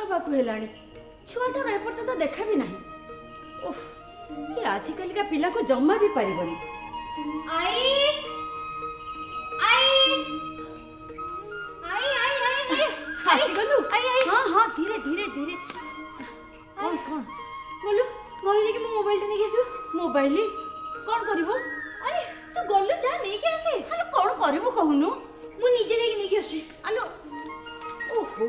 हवाक हेलाणी छुआटार एपर्यंत देखा भी नहीं। उफ ये आजिकल का पिला को जम्मा भी पारिबनी। आई आई आई आई आई आसी गलु। आई आई हां हां धीरे धीरे धीरे। कौन कौन गलु गलु जे कि मोबाइल टा नहीं गेसु। मोबाइल कौन करिवो? अरे तू गलु जा नहीं के आसे। हेलो कौन करिवो कहनु? मु निजे जे नहीं के आसी। आलो ओहो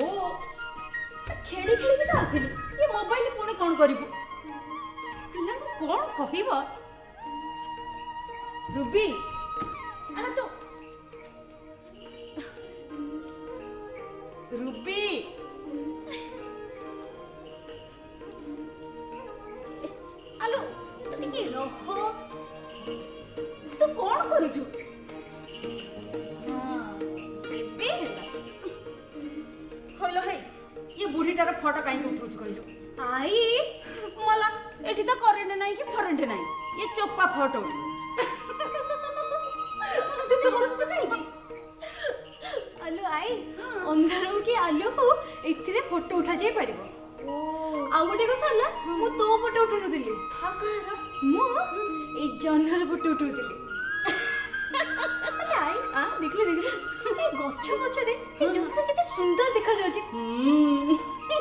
खेली खेली भी तो आसिलु ये मोबाइल पुणी कौन करिवो? पिला को कौन कहिबो? रूबी अरे तो रूबी आलो तो टिके रहो तो कौन करूछु? हां बेबे होलो हे ये बुढ़ीटार फोटो काहे उठौछ कहलु? आई मला एठी तो करेंट नाही कि फरेंट नाही ये चोप्पा फोटो सुते हसुछ काहे की? आलू आई अंधार की आलू को एथिरे फोटो उठा जाई परिबो। आ गोटे कथा ना मु तो फोटो उठु नथिली। हां कहरा मु ए जन्नर फोटो उठुथिली। अच्छा आई आ देखले देखले ए गच्छ पछरे ए जन्नर केते सुंदर देखा जाउची।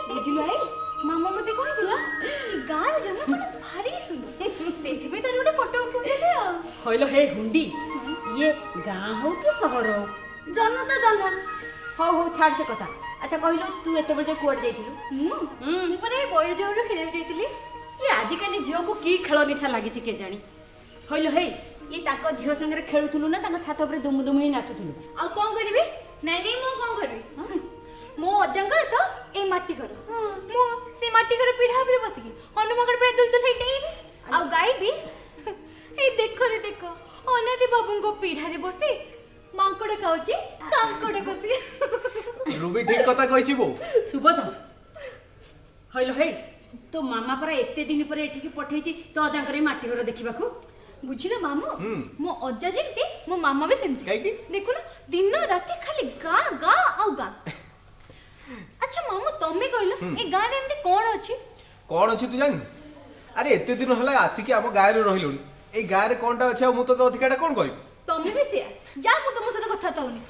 बुझिलु आई मामा मते कहिथिला कि गार जन्नर मने भारी सुंदर सेथि पे तार गोटे फोटो उठु देले आ। होइलो हे हुंडी ये गां हो कि शहर हो जन्न तो जन्न हो छाड़ से कथा। अच्छा कहलो तू एते बजे कोड जाइतिलु? मु परे बय जहर खेले जाइतिली। ये आजिकल झील को की खेल निशा लगी के जानी? होइलो हे ये ताको झील संगे खेलुथुलु ना ताको छात ऊपर दुम दुम ही नाचुथुलु? आ कोन करबी? नहीं नहीं मु कोन करबी? मो अजंगर तो ए माटी घर मु से माटी घर पीढ़ा ऊपर बसकी हनुमागढ़ पर दुलदुल हे डेइबी आ गाई भी ए देखो रे देखो अनादि बाबू को पीढ़ा रे बसी मांकड़ खाउची कांकड़ बसी। रूबी ठीक कथा कहिछि बो। सुबोध होइलो हे तो मामा पर एते दिन पर एठी की पठेछि तो अजांकर माटी घर देखिबाकू। बुझिलो मामू मो अज्जा जेमती मो मामा भी सेमती। काई की देखो ना दिन रात खाली गा गा आ गा। अच्छा मामू तमे कहलो ए गां रे एमती कोन अछि? कोन अछि तू जानि? अरे एते दिन हला आसी के हम गाय रे रहिलोनी ए गाय रे कोनटा अछि मु तो अधिकाटा कोन कहबी? तमे भी से जा मु तुम से कथा ताउनी।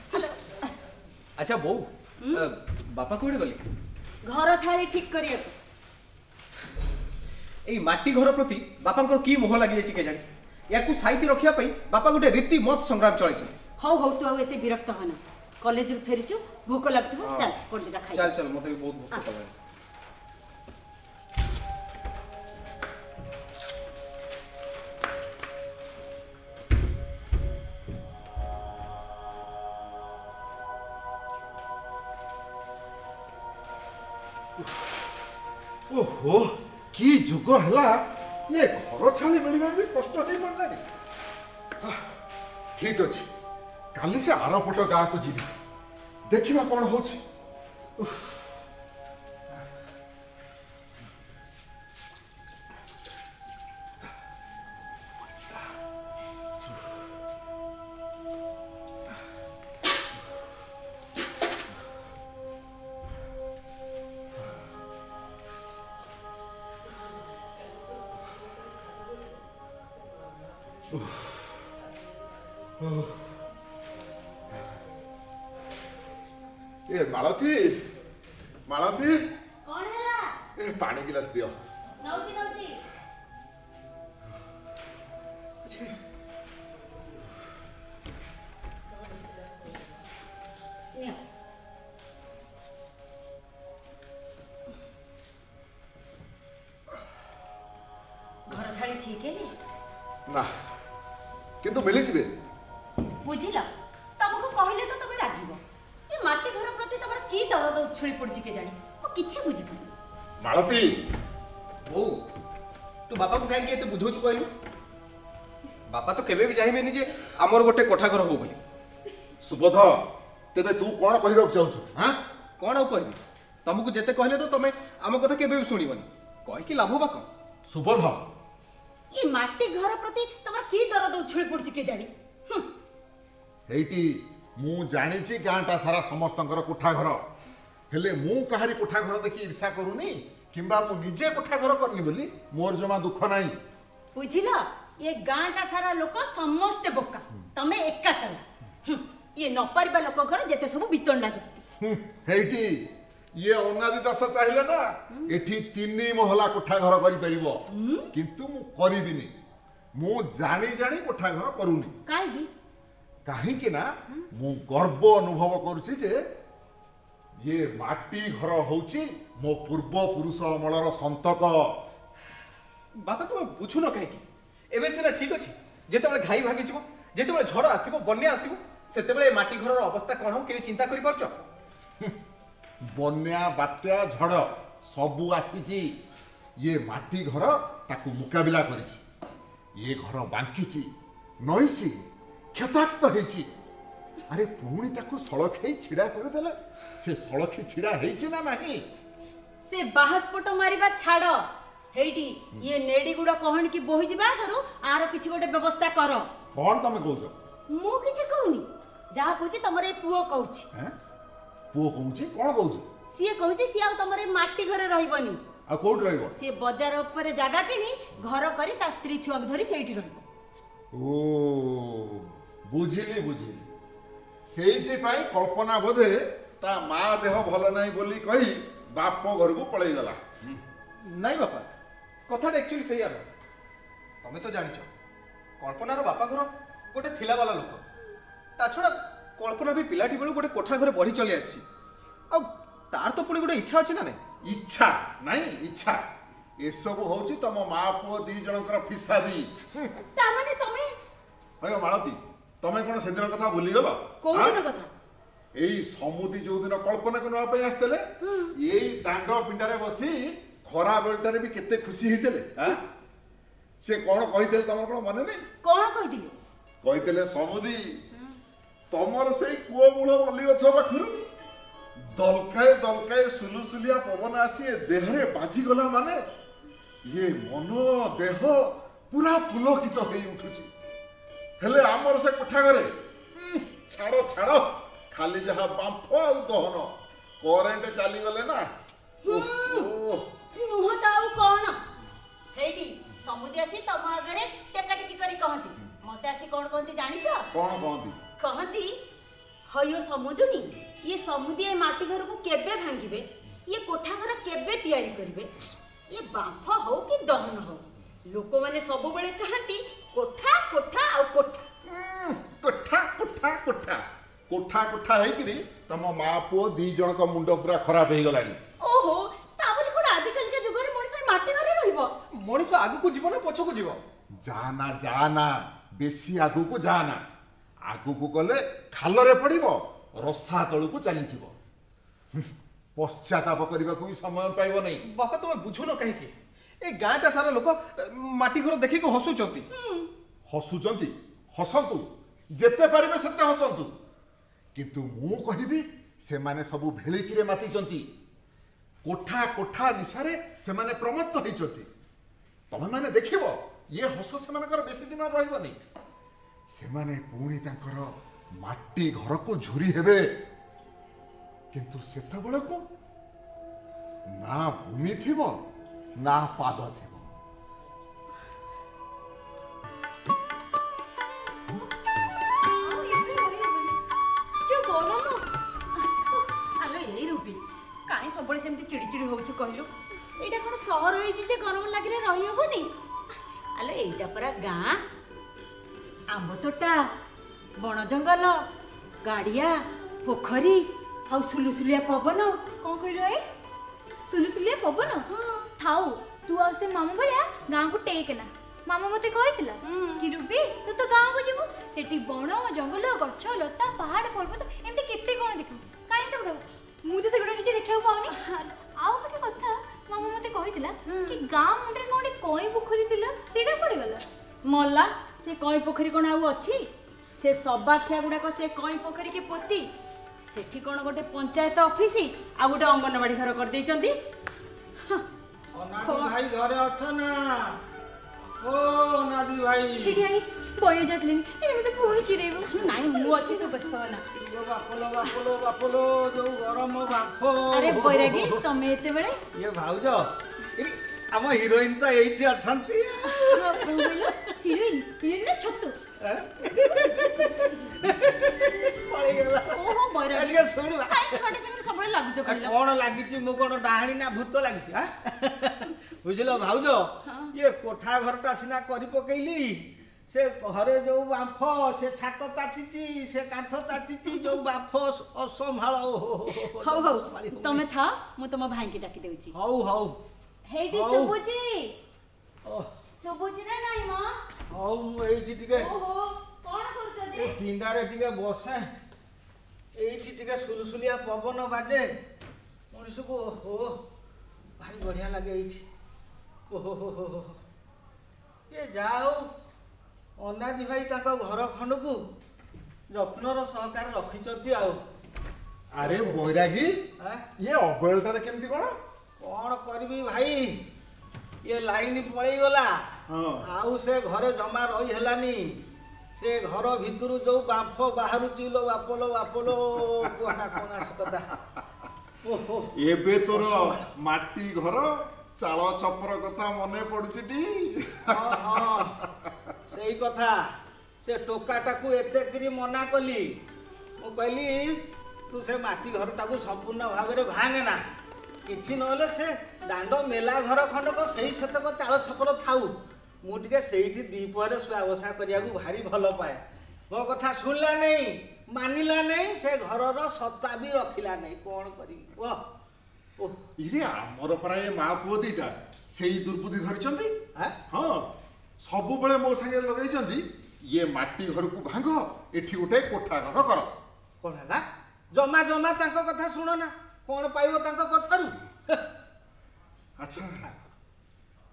अच्छा बो बापा कोडे गले? घर छाड़ी ठीक करिया ए माटी घर प्रति बापांकर की मोह लागि जाछि के जानि? याकू साहित्य रखिया पई बापा गोटे रीति मत संग्राम चलैछ। हो तू आ एते विरक्त होना कॉलेज रे फेरिछु भूख लागथबो चल कोन दिदा खाइ। चल चल मते भी बहुत भूख लागल। ओहो की जुग हला ये घर छाड़ी मिलवा भी कष्ट नहीं पड़ला। ठीक अच्छे काली से आरपट गाँ को जीवी देखा कौन हो। ए मालती मालती कोन हला? ए पानी गिलास दियो। नौजी नौजी निया घर छाड़ी ठीक है ना किंतु मिली जिबे बुझिला तमको कहले तो तमे रागिबो ये माटी घर प्रति तमर की दरद उछळी पड़छि के जानी ओ किछि बुझि पड़ि। मालती बो तू बापा को काहे एते बुझौछु कहलु? बापा तो केबे भी चाहिबेनी जे हमर गोटे कोठा घर हो बोली। सुबोध तेबे तू कौन कहबा चाहछु? हां कौन आ कहबी? तुमको जेते कहले तो तमे आम कथा केबे भी सुनिबनी कहि कि लाभ बा कोन? सुबोध ये माटी घर प्रति तमर की दरद उछळी पड़छि के जानी? एटी मु जानिछि गाँटा सारा समस्तंकर कोठा घर हेले मु काहारी कोठा घर देखि ईर्षा करूनी किंबा मु निजे कोठा घर करनी बोली मोर जमा दुख नाही। बुझिल ये गाँटा सारा लोक समस्ते बोका तमे एका चला ये न पारिबा लोकଙ୍କର जेते सब बितंडा जुक्ति हेठी ये अनादि दास चाहिए ना एठी 3 महला कोठा घर करि परिबो किंतु मु करिबिनी मु जानी जानी कोठा घर करूनी काहे काहे कि ना मु गर्व अनुभव करूची जे ये माटी घर होची मो पूर्व पुरुष अमलर संतक। बापा तुम बुझु न कहीं एबे सेना ठीक अछि जेतेबेले घाई भागी जिवो जेतेबेले झड़ आसीबो बन्या आसीबो सेतेबेले माटी घरर अवस्था कोन हम के चिंता करि परछ। बन्या बात्या झड़ सबू आसीची ये माटी घर ताकू मुकाबिला करिछि ये घर बांकीची नईची क्षताक्त हेची अरे पुणी ताकू सड़खई छिड़ा कर देला से सड़खी छिड़ा हेची ना नाही से बाहस्फोट मारिबा छाड़ हेठी ये नेडी गुडा कहन की बोहि जिबा करू आरो किछि गोटे व्यवस्था कर। कोन तमे कहउछ मु किछि कहूनी जहा कहूची तमरे पुओ कहूची हैं पुओ कहूची कोन कहूची सिए कहूची सिए आ तमरे माटी घरे रहिबनी आ कोड रहइबो से बाजार ऊपर जागा किनी घर करी ता स्त्री छुआ धरी सेठी रहिबो। ओ बुझिली बुझिली सेइथि पई कल्पना बोधे ता मा देह भल नाही बोली कही बाप घर को पळै गला। नहीं बापा कथाटा एक्चुअली सही आलो तमे तो जानिछ कल्पनार बापा घर गोटे थिला वाला लोक ता छड़ा कल्पना भी पिलाटी बेलू गोटे कोठा घरे बढ़ी चली आसी आ तार तो पुणी गोटे इच्छा अछि ना नहीं इच्छा नहीं इच्छा ए सब होची तम मा पुओ दी जनकर फिसादी ता माने तमे अयो मालती तमे कोन सेदिन कथा भूली गलो कोन दिन कथा एई समुदी जो दिन कल्पना को नवा पई आस्तले एई दांडो पिंडारे बसी खरा बेलटारे भी केते खुशी हितेले हां से कोन कहितेले तमर कोन मने नै कोन कहिदिले कहितेले समुदी तमर से कुओ मूल बली गछ पाखरु दलकाए दलकाए सुलुसुलिया पवन आसी देहरे बाजी गला माने ये मनो देह पूरा पुलकित होई उठुची हेले आमर से कोठा घरे छाड़ो छाड़ो खाली जहा बांफ आ दहन करेंट चली गले ना नुह ताऊ कोन हेटी समुदी आसी तम आगरे टेका टेकी करी कहंती मते आसी कोन कहंती जानिछ कोन कहंती कहंती हयो समुदुनी ये समुदी ए माटी घर को केबे भांगिबे ये कोठा घर केबे तयारी करबे ये बांफ हो कि दहन हो लोक माने सब बेले चाहती कोठा कोठा आ कोठा कोठा कोठा कोठा कोठा कोठा है कि तम मा पुओ दी जन का मुंड पूरा खराब हो गलानी। ओहो ता बोली कोन आजकल के जुग रे मଣିଷ माटी घरे रहइबो मଣିଷ आगु को जीवन पछ को जीव जाना बेसी आगु को जाना आगु को गले खाल रे पड़िबो रसा तळु को चली जीवो पश्चाताप करबा को भी समय पाइबो नहीं। बापा तुम बुझु न कहीं की ए गाँटा सारा लोक माटी घर देखि को हसुचंती हसुचंती हसंतु जेते पारिबे सेते हसंतु किंतु मु कहिबी से माने सब भेलिकी रे मातिचंती कोठा कोठा निसारे से माने प्रमत्त होइचंती तमे माने देखिबो ये हस से मानकर बेसी दिन रहइबो नहीं से माने पुणी तांकर माटी घर को झुरी हेबे किंतु सेता बेला को ना भूमि थिबो ना पाद थिबो सबले सेमती चिड़चिड़ी होछु कहलु एटा कोन शहर होइछि जे गरम लागिले रहि होबनी आलो एटा परा गाँ आंब तोटा बण जंगल गाड़िया पोखरी आउ सुलुसुलिया पवन कौन कह रहे सुलुसुलिया पवन थाऊ तू आ से मामा भलिया गाँ को टेकना मामा मते कहितला कि रूबी तू तो गाँ को जीवु सेठी बण जंगल गछ लता पहाड़ पर्वत एमते केते कोन देखु काई सब मु तो सेगुडा किछि देखियो पाउनी आउ गोटे कथा मामा मते कहितला कि गाँ मुंडरे कोन कोई पोखरी थिला सेटा पड़ी गला मल्ला से कई पोखरी कोन आउ अछि से सबाख्या गुडा को से कई पोखरी के पोती सेठी कोन गोटे पंचायत ऑफिस आ गोटे अंगनवाड़ी घर कर देइचंदी अनादी भाई घरे अछ ना ओ अनादी भाई ठीक है ବୟ ଯାତଲେନି ଏନେ ମତେ ପୁଣି ଚିରେଇବ। ନାଇଁ ମୁଁ ଅଛି, ତୁ ବ୍ୟସ୍ତ ହନା। ବାପଲୋ ବାପଲୋ ବାପଲୋ ଯୋଉ ଗରମ ବାପ। ଆରେ ବୈରାଗୀ ତମେ ଏତେବେଳେ? ଇଏ ଭାଉଜ ଆମ ହିରୋଇନ ତ ଏଇଠି ଅଛନ୍ତି। ହିରୋଇନ ହିରୋଇନ ନା ଛତୁ? ପଳେଇଗଲା। ଓହୋ ବୈରାଗୀ ଟିକେ ଶୁଣିବା। କାଇଁ ଛୁଆଟେ ସାଙ୍ଗରେ ସବୁବେଳେ ଲାଗୁଛ କହିଲ? କଣ ଲାଗିଛି? ମୁଁ କଣ ଡାହାଣୀ ନା ଭୂତ ଲାଗିଛି? ବୁଝିଲ ଭାଉଜ, ଇଏ କୋଠା ଘରଟା ସିନା କରି ପକେଇଲି, ସେ ଘରେ ଯୋଉ ବାମ୍ଫ, ସେ ଛାତ ତାତିଛି, ସେ କାନ୍ଥ ତାତିଛି, ଯୋଉ ବାମ୍ଫ ଅସମ୍ଭାଳ। ହଉ ହଉ ତମେ ଥାଅ, ମୁଁ ତମ ଭାଇକି ଡାକି ଦେଉଛି। ହଉ ହଉ ହେଇଟି ହଉ। ଶୁଭୁଛି? ଶୁଭୁଛି ନା ନାଇଁ ମ? ହଉ ମୁଁ ଏଇଠି ଟିକେ ଓହୋ କଣ କରୁଛ ଏ ଯେ? ପିଣ୍ଡାରେ ଟିକେ ବସେ, ଏଇଠି ଟିକେ ସୁଲସୁଲିଆ ପବନ ବାଜେ ମଣିଷକୁ। ଓହୋ ଭାରି ବଢିଆ ଲାଗେ ଏଇଠି। ଓହୋ ହୋ ହୋ ହୋ। ଏ ଯାହା ହଉ ଅନାଦି ଭାଇ ତାଙ୍କ ଘର ଖଣ୍ଡକୁ ଯତ୍ନର ସହକାରେ ରଖିଛନ୍ତି। ଆଉ ଆରେ ବୈରାଗୀ, ଆଁ? ଇଏ ଅବହେଳାଟାରେ କେମିତି କଣ? କଣ କରିବି ଭାଇ, ଇଏ ଲାଇନ ପଳେଇଗଲା, ଆଉ ସେ ଘରେ ଜମା ରହି ହେଲାନି। ସେ ଘର ଭିତରୁ ଯୋଉ ବାମ୍ଫ ବାହାରୁଛି ଲୋ ବାପଲୋ ବାପଲୋ, କୁହନା କୁହନା ସେ କଥା। ଓହୋ ଏବେ ତୋର ମାଟି ଘର ଚାଳ ଛପର କଥା ମନେ ପଡୁଛି ଟି? ହଁ ହଁ ସେଇ କଥା। ସେ ଟୋକାଟାକୁ ଏତେ କିରି ମନା କଲି, ମୁଁ କହିଲି ତୁ ସେ ମାଟି ଘରଟାକୁ ସମ୍ପୂର୍ଣ୍ଣ ଭାବରେ ଭାଙ୍ଗେ ନା, କିଛି ନହେଲେ ସେ ଦାଣ୍ଡ ମେଲା ଘର ଖଣ୍ଡକ ସେଇ ସେତକ ଚାଳ ଛପର ଥାଉ, ମୁଁ ଟିକେ ସେଇଠି ଦ୍ୱିପହରେ ଶୁଆ ବସା କରିବାକୁ ଭାରି ଭଲ ପାଏ। ମୋ କଥା ଶୁଣିଲା ନେଇ, ମାନିଲା ନେଇ, ସେ ଘରର ସତ୍ତା ବି ରଖିଲା ନେଇ। କଣ କରିବି କୁହ? ଇରେ ଆମର ପରା ଏ ମା ପୁଅ ଦିଟା ସେଇ ଦୁର୍ବୁଦ୍ଧି ଧରିଛନ୍ତି। ହଁ ସବୁବେଳେ ମୋ ସାଙ୍ଗରେ ଲଗେଇଛନ୍ତି, ଇଏ ମାଟି ଘରକୁ ଭାଙ୍ଗ, ଏଠି ଗୋଟେ କୋଠା ଘର କର। କଣ ହେଲା? ଜମା ଜମା ତାଙ୍କ କଥା ଶୁଣ ନା, କଣ ପାଇବ ତାଙ୍କ କଥାରୁ? ଆଚ୍ଛା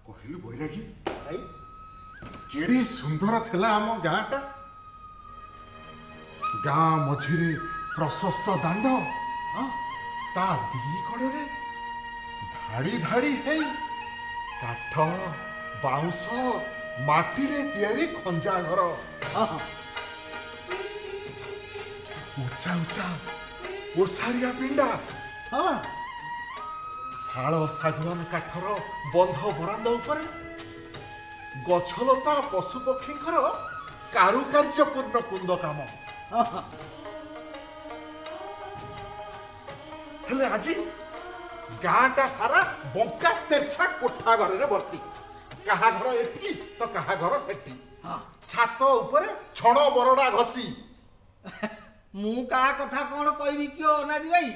କହିଲୁ ବୈରାଗୀ, ଭାଇ କେଡେ ସୁନ୍ଦର ଥିଲା ଆମ ଗାଁଟା। ଗାଁ ମଝିରେ ପ୍ରଶସ୍ତ ଦାଣ୍ଡ, ତା ଦି କଡ଼ରେ ଧାଡ଼ି ଧାଡ଼ି ହେଇ କାଠ ବାଉଁଶ ମାଟିରେ ତିଆରି ଖଞ୍ଜା ଘର, ଉଚ୍ଚା ଉଚ୍ଚା ଓସାରିଆ ପିଣ୍ଡା, ଶାଳ ଶାଗୁଆନ କାଠର ବନ୍ଧ ବରାଣ୍ଡ ଉପରେ ଗଛଲତା ପଶୁପକ୍ଷୀଙ୍କର କାରୁକାର୍ଯ୍ୟପୂର୍ଣ୍ଣ କୁନ୍ଦ କାମ। ହେଲେ ଆଜି ଗାଁଟା ସାରା ବଙ୍କା ତେର୍ଛା କୋଠା ଘରରେ ଭର୍ତ୍ତି। କାହା ଘର ଏଠି ତ କାହା ଘର ସେଠି, ଛାତ ଉପରେ ଛଣ ବରଡା ଘଷି। ମୁଁ କାହା କଥା କଣ କହିବି କିଓ ଅନାଦି ଭାଇ?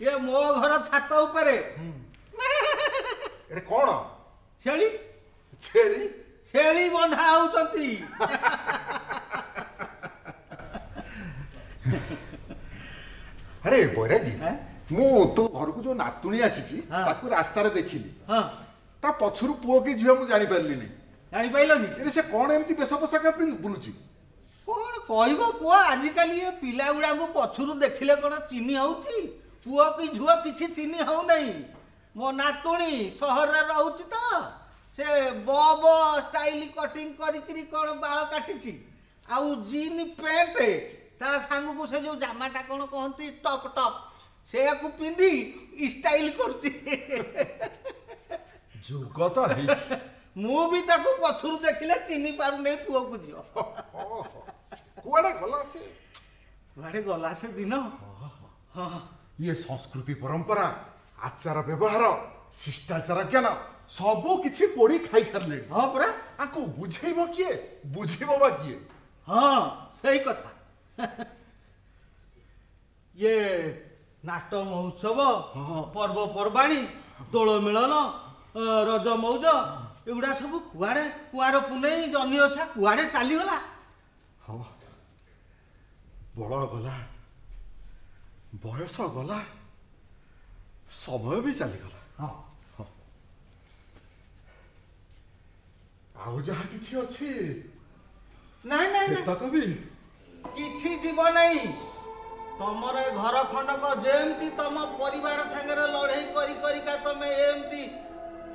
ଏ ମୋ ଘର ଛାତ ଉପରେ କଣ ଛେଳି ଛେଳି ଛେଳି ବନ୍ଧା ହଉଛନ୍ତି। ଆରେ ବୈରାଗୀ, ମୁଁ ତୋ ଘରକୁ ଯୋଉ ନାତୁଣୀ ଆସିଛି ତାକୁ ରାସ୍ତାରେ ଦେଖିଲି, ତା ପଛରୁ ପୁଅ କି ଝିଅ ମୁଁ ଜାଣିପାରିଲିନି। ଜାଣିପାରିଲନି? ସେ କଣ ଏମିତି ବେଶ ପୋଷାକ ବୁଲୁଛି? କଣ କହିବ କୁହ? ଆଜିକାଲି ଏ ପିଲା ଗୁଡାକୁ ପଛରୁ ଦେଖିଲେ କଣ ଚିହ୍ନି ହଉଛି? ପୁଅ କି ଝୁଅ କିଛି ଚିହ୍ନି ହଉନାହିଁ। ମୋ ନାତୁଣୀ ସହରରେ ରହୁଛି ତ, ସେ ବବ ଷ୍ଟାଇଲ କଟିଂ କରିକିରି କଣ ବାଳ କାଟିଛି, ଆଉ ଜିନ୍ ପ୍ୟାଣ୍ଟ ତା ସାଙ୍ଗକୁ ସେ ଯୋଉ ଜାମାଟା କଣ କହନ୍ତି ଟପ୍ ଟପ୍, ସେଇଆକୁ ପିନ୍ଧି ଷ୍ଟାଇଲ କରୁଛି। ଯୁଗ ତ ହେଇଛି। ମୁଁ ବି ତାକୁ ପଛରୁ ଦେଖିଲେ ଚିହ୍ନି ପାରୁନି ପୁଅକୁ ଝିଅ। କୁଆଡେ ଗଲା ସେ? କୁଆଡେ ଗଲା ସେ ଦିନ? ଇଏ ସଂସ୍କୃତି ପରମ୍ପରା, ଆଚାର ବ୍ୟବହାର, ଶିଷ୍ଟାଚାର ଜ୍ଞାନ ସବୁ କିଛି ପୋଡ଼ି ଖାଇସାରିଲେଣି। ହଁ ପରା। ଆଙ୍କୁ ବୁଝେଇବ କିଏ? ବୁଝିବ ବା କିଏ? ହଁ ସେଇ କଥା। ଇଏ ନାଟ ମହୋତ୍ସବ, ପର୍ବପର୍ବାଣୀ, ଦୋଳ ମିଳନ, ରଜ ମଉଜ, ଏଗୁଡା ସବୁ କୁଆଡେ, କୁଆର ପୁନେଇ, ଜହ୍ନି ଓଷା କୁଆଡେ ଚାଲିଗଲା। ହଁ ବଳ ଗଲା, ବୟସ ଗଲା, ସମୟ ବି ଚାଲିଗଲା। ଆଉ ଯାହା କିଛି ଅଛି ନାଇଁ ନାଇଁ ସେତକ ବି କିଛି ଯିବ ନାହିଁ। ତମର ଏ ଘର ଖଣ୍ଡକ ଯେମିତି ତମ ପରିବାର ସାଙ୍ଗରେ ଲଢେଇ କରି କରିକା ତମେ ଏମିତି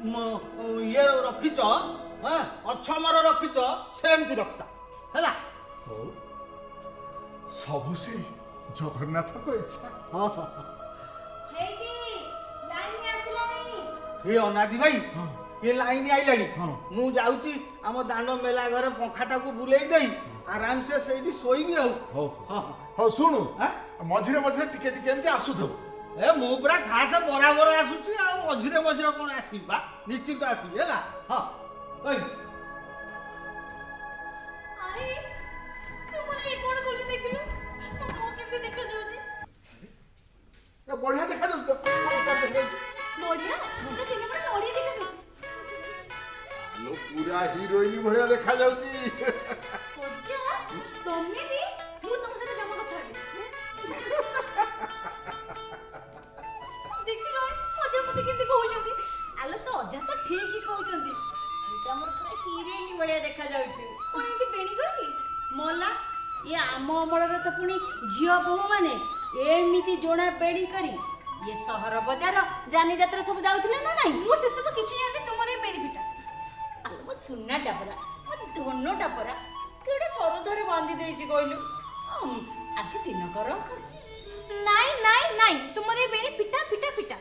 ଇଏ ରଖିଛ, ଅଛମର ରଖିଛ, ସେମିତି ରଖିଥା। ହେଲା। ହଉ ସବୁ ସେ ଜଗନ୍ନାଥଙ୍କ ଇଚ୍ଛା। ହଁ ହଁ ହେଇଟି ଲାଇନ ଆସିଲାନି। ଏ ଅନାଦି ଭାଇ ଏ ଲାଇନ ଆଇଲାଣି। ହଁ। ମୁଁ ଯାଉଛି ଆମ ଦାଣ୍ଡ ମେଲା ଘରେ ପଙ୍ଖାଟାକୁ ବୁଲେଇ ଦେଇ ଆରାମସେ ସେଇଠି ଶୋଇବି ଆଉ। ହଉ ହଁ ହଉ ଶୁଣୁ ଆଁ? ମଝିରେ ମଝିରେ ଟିକେ ଟିକେ ଏମିତି ଆସୁଥିବୁ। ଏ ମୁଁ ପୁରା ଖାସ ବରାବର ଆସୁଛି ଆଉ ମଝିରେ ମଝିରେ କଣ ଆସିବି ବା ନିଶ୍ଚିତ ଆସିବି ହେଲା। ହଁ ରହିଲି। ଆରେ ତୁ મને ଏ કોણ કોલી ଦେଖିଲୁ ମୋ ମୁହଁ କେମିତି ଦେଖାଯାଉଛି? ବଢିଆ ଦେଖାଯାଉଛି ତ ନଡ଼ିଆ ନା ଚିହ୍ନ ପଡେ ନଡ଼ିଆ ଦେଖାଯାଉଛି। ଆଲୋ ପୁରା ହିରୋଇନ ଭଳିଆ ଦେଖାଯାଉଛି। ଅଜା ତମେ ବି ମୁଁ ତମ ସହିତ ଜମା କଥା ହେବି। ଦେଖିଲ ଅଜା ମତେ କେମିତି କହୁଛନ୍ତି? ଆଲୋ ତ ଅଜା ତ ଠିକ କହୁଛନ୍ତି। ତୁ ଆମର ପୁରା ହିରୋଇନ ଭଳିଆ ଦେଖାଯାଉଛୁ। କଣ ଏମିତି ବେଣୀ କରିକି? ମଲା ଇଏ ଆମ ଅମଳରେ ତ ପୁଣି ଝିଅ ବୋହୂ ମାନେ ଏମିତି ଜୋଣା ବେଣୀ କରି ଇଏ ସହର ବଜାର ଯାନି ଯାତ୍ରା ସବୁ ଯାଉଥିଲେ ନା ନାଇଁ? ମୁଁ ସେସବୁ କିଛି ଜାଣିନି ତୁମର ଏ ବେଣୀ ପିଟା। ଆଲୋ ମୋ ସୁନାଟା ପରା ମୋ ଧନଟା ପରା କେଡ଼େ ସରଧରେ ବାନ୍ଧି ଦେଇଛି କହିଲୁ। ଆଜି ଦିନକର ନାଇଁ ନାଇଁ ନାଇଁ ତୁମର ଏ ବେଣୀ ପିଟା ପିଟା ପିଟା।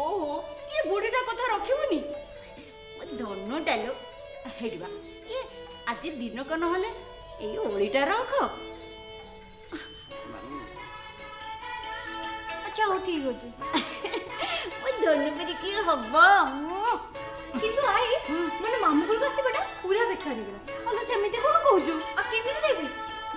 ଓହୋ ଇଏ ବୁଢ଼ୀଟା କଥା ରଖିବୁନି। ମୋ ଧନଟା ଲୋ ହେଇଟିବା ଇଏ ଆଜି ଦିନକ ନହେଲେ ଏଇ ଓଳିଟା ରଖ। ଆଚ୍ଛା ହଉ ଠିକ ଅଛି। ମୋ ଧନୁ ପରି କି ହବ? କିନ୍ତୁ ଆଇ ମାନେ ମାମୁଁ ଘରକୁ ଆସିବାଟା ପୁରା ବେକାର ହେଇଗଲା। ଆଲୋ ସେମିତି କଣ କହୁଛୁ? ଆଉ କେମିତି ଦେବି?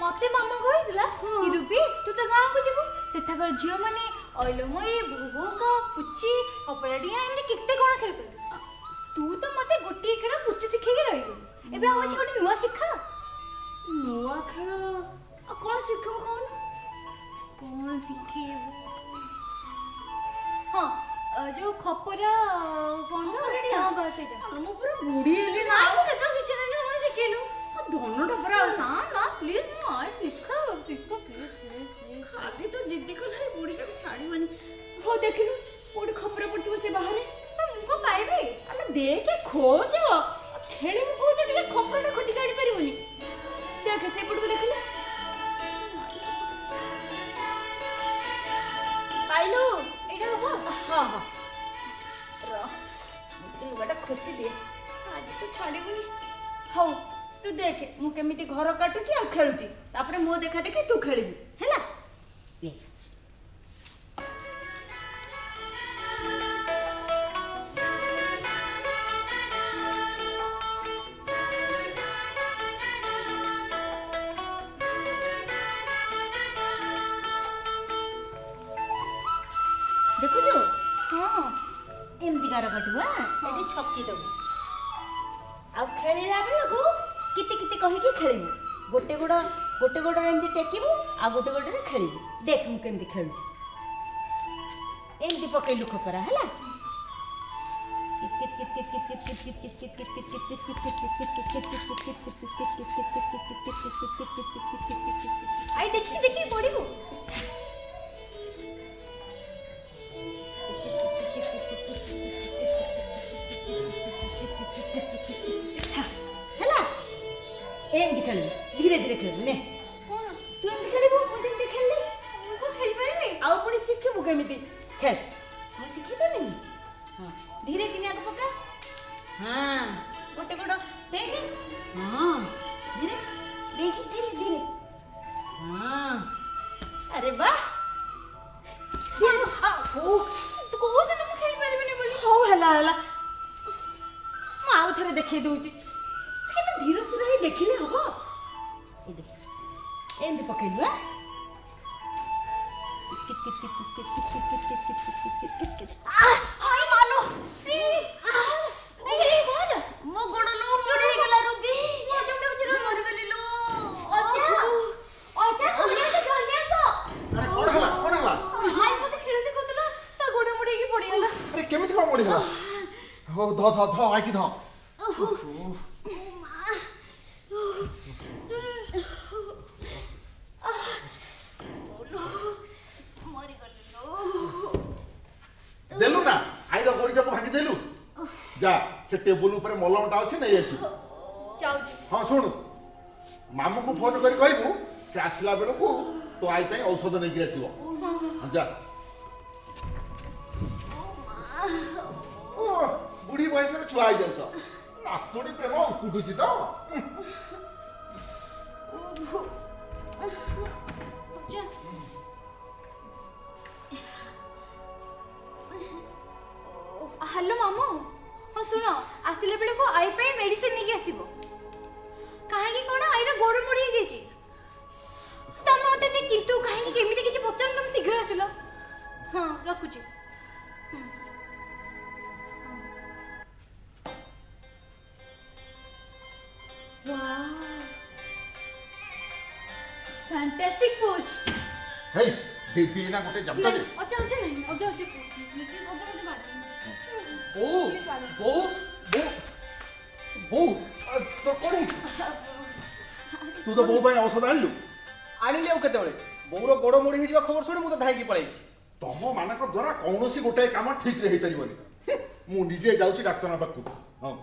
ମତେ ମାମା କହିଥିଲା କି ରୁବି ତୁ ତ ଗାଁକୁ ଯିବୁ ସେଠାକାର ଝିଅ ମାନେ ଅଇଲମଇ ଭୋକା ପୁଚି କପଡ଼ା ଡିଆଁ ଏମିତି କେତେ କଣ ଖେଳ କରିବୁ। ତୁ ତ ମତେ ଗୋଟିଏ ଖେଳ ପୁଚି ଶିଖେଇକି ରହିଗଲୁ। ଏବେ ଆଉ ଅଛି ଗୋଟେ ନୂଆ ଶିଖା। ନୂଆ ଖେଳ ଆଉ କଣ ଶିଖିବୁ କହୁନୁ? କଣ ଶିଖେଇବୁ? ହଁ ଯୋଉ ଖପରା ବନ୍ଧ ଖପରା ଡିଆଁ? ହଁ ବାସ୍ ସେଇଟା। ଆଲୋ ମୁଁ ପୁରା ବୁଢ଼ୀ ହେଲି ନା। ନା ମୁଁ କେତେବେଳେ କିଛି ନାହିଁ ମତେ ଶିଖେଇଲୁ। ମୋ ଧନଟା ପୁରା ନା ନା ପ୍ଲିଜ ମୁଁ ଆଇ ଶିଖା ଶିଖା ପ୍ଲିଜ ପ୍ଲିଜ ପ୍ଲିଜ। ଖାଲି ତ ଜିଦ୍ଦି କଲା ଏ ବୁଢ଼ୀଟାକୁ ଛାଡ଼ିବନି। ହଉ ଦେଖିଲୁ କୋଉଠି ଖପରା ପଡ଼ିଥିବ ସେ ବାହାରେ। ମୁଁ କଣ ପାଇବି? ଆଲୋ ଦେଖେ ଖୋଜ ଖେଳିବୁ କହୁଛ ଟିକେ ଖପରାଟା ଖୋଜିକି ଆଣିପାରିବୁନି। ଦେଖେ ସେପଟକୁ ଦେଖିଲୁ ପାଇଲୁ। ଏଇଟା ହବ? ହଁ ହଁ ରହ ଲୁଗାଟା ଖୋସି ଦିଏ ଆଜି ତ ଛାଡ଼ିବୁନି। ହଉ ତୁ ଦେଖେ ମୁଁ କେମିତି ଘର କାଟୁଛି ଆଉ ଖେଳୁଛି ତାପରେ ମୋ ଦେଖା ଦେଖି ତୁ ଖେଳିବୁ ହେଲା। ଦେଖ ଦେଖୁଛୁ? ହଁ ଏମିତି ଗାର କାଟିବୁ। ଏଠି ଛକି ଦେବୁ ଆଉ ଖେଳିଲା ବେଳକୁ କିତି କିତି କହିକି ଖେଳିବୁ। ଗୋଟେ ଗୋଡ଼ରେ ଏମିତି ଟେକିବୁ ଆଉ ଗୋଟେ ଗୋଡ଼ରେ ଖେଳିବୁ। ଦେଖ ମୁଁ କେମିତି ଖେଳୁଛି। ଏମିତି ପକେଇଲୁ ଖପରା ହେଲା। ଆଇ ଦେଖି ଦେଖି ପଡ଼ିବୁ। ହେଲା ଏମିତି ଖେଳିବୁ ଧୀରେ ଧୀରେ ଖେଳିବୁ ନେ। କଣ ତୁ ଏମିତି ଖେଳିବୁ ମୁଁ ଯେମିତି ଖେଳିଲି। ମୁଁ କଣ ଖେଳିପାରିବି? ଆଉ ପୁଣି ଶିଖିବୁ କେମିତି ଖେଳ ମୁଁ ଶିଖେଇଦେବିନି। ହଁ ଧୀରେ କିନି ଆଗ ପକା। ହଁ ଗୋଟେ ଗୋଡ଼ ଦେଖେ। ହଁ ଧୀରେ ଦେଖି ଧୀରେ ଧୀରେ। ହଁ ଆରେ ବାହ। ତୁ କହୁଛୁ ନା ମୁଁ ଖେଳିପାରିବିନି ବୋଲି। ହଉ ହେଲା ହେଲା ମୁଁ ଆଉ ଥରେ ଦେଖେଇ ଦଉଛି। କେତେ ଧୀର ସ୍ଥିର ହେଇ ଦେଖିଲେ ହବ। ଏ ଦେଖ ଏମିତି ପକେଇଲୁ। ମୋ ଗୋଡ଼ ଲୋ ମୋଡ଼ି ହେଇଗଲା ରୁବି। ମରିଗଲି ଲୋ। ଅଜା ଅଜା ଜଲ୍ଦି ଆସ ଜଲ୍ଦି ଆସ। ଆରେ କଣ ହେଲା କଣ ହେଲା? ଆଇ ମତେ ଖେଳ ଶିଖଉଥିଲା ତା ଗୋଡ଼ ମୋଡ଼ିକି ପଡ଼ିଗଲା। ଆରେ କେମିତି କଣ ମରିଗଲା? ହଉ ଧ ଧ ଧ ଆଇକି ଧ। ଦେଲୁ ନା ଆଇର ଗରିଟାକୁ ଭାଙ୍ଗି ଦେଲୁ। ଯା ସେ ଟେବୁଲ ଉପରେ ମଲମଟା ଅଛି ନେଇ ଆସିବୁ। ଯାଉଛି। ହଁ ଶୁଣୁ मामू को फोन कर कहबू से आसला बेलू तो आई पे औषध नहीं आसो जा बुढ़ी बयस छुआ हो जाऊ नातुणी प्रेम उकुटुची तो हेलो मामू हाँ शुण आसला बेले को आई पे मेडिसिन नहीं आसब कहीं कौन आईर गोड़ मोड़ी जाइए तुम मत किंतु कहीं केमी किसी पचार तुम शीघ्र आसल हाँ रखुची फैंटास्टिक पोज हे दीदी ना गोटे जमता दे अच्छा अच्छा नहीं अच्छा अच्छा लेकिन होता मत मार बो बो बो बो तो कोन तू तो बो भाई औषध आनलु आनिले au केते बेले बोर गोड़ मोड़ी हिजबा खबर सुनी मु तो धाई की पळाई तम मानक द्वारा कौनसी गोटे काम ठीक रे हेतरिबनी मु निजे जाउची डाक्टर ना पाकू हां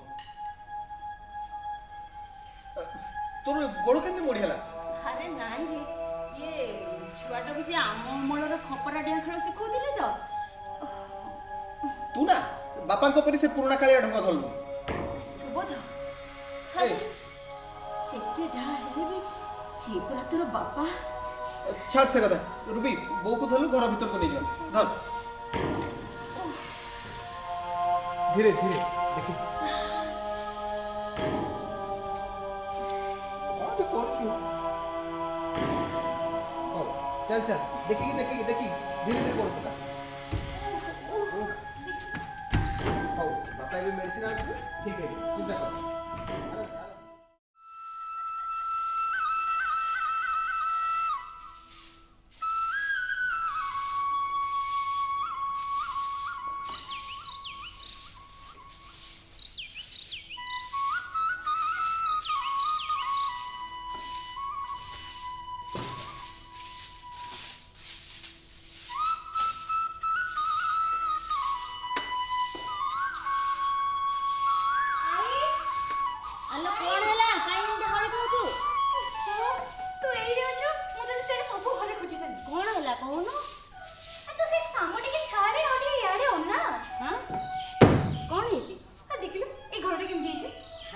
तोर गोड़ केते मोड़ी हला अरे नाई रे ये छुआटा भी से आम अमलर खपरा डिया खेल शिखौथिले तो तू ना बापा को परी से पुराना कालिया ढंग धरलु सुबोध अरे सेते जा हेले भी सी पूरा तोर बापा छाड़ से कथा रूबी बो को धरलु घर भीतर को नहीं जा धर धीरे धीरे देखी चल चल देखी देखी देखी धीरे धीरे गोड़ पका हो बापा भी मेडिसिन आ ठीक है चिंता कर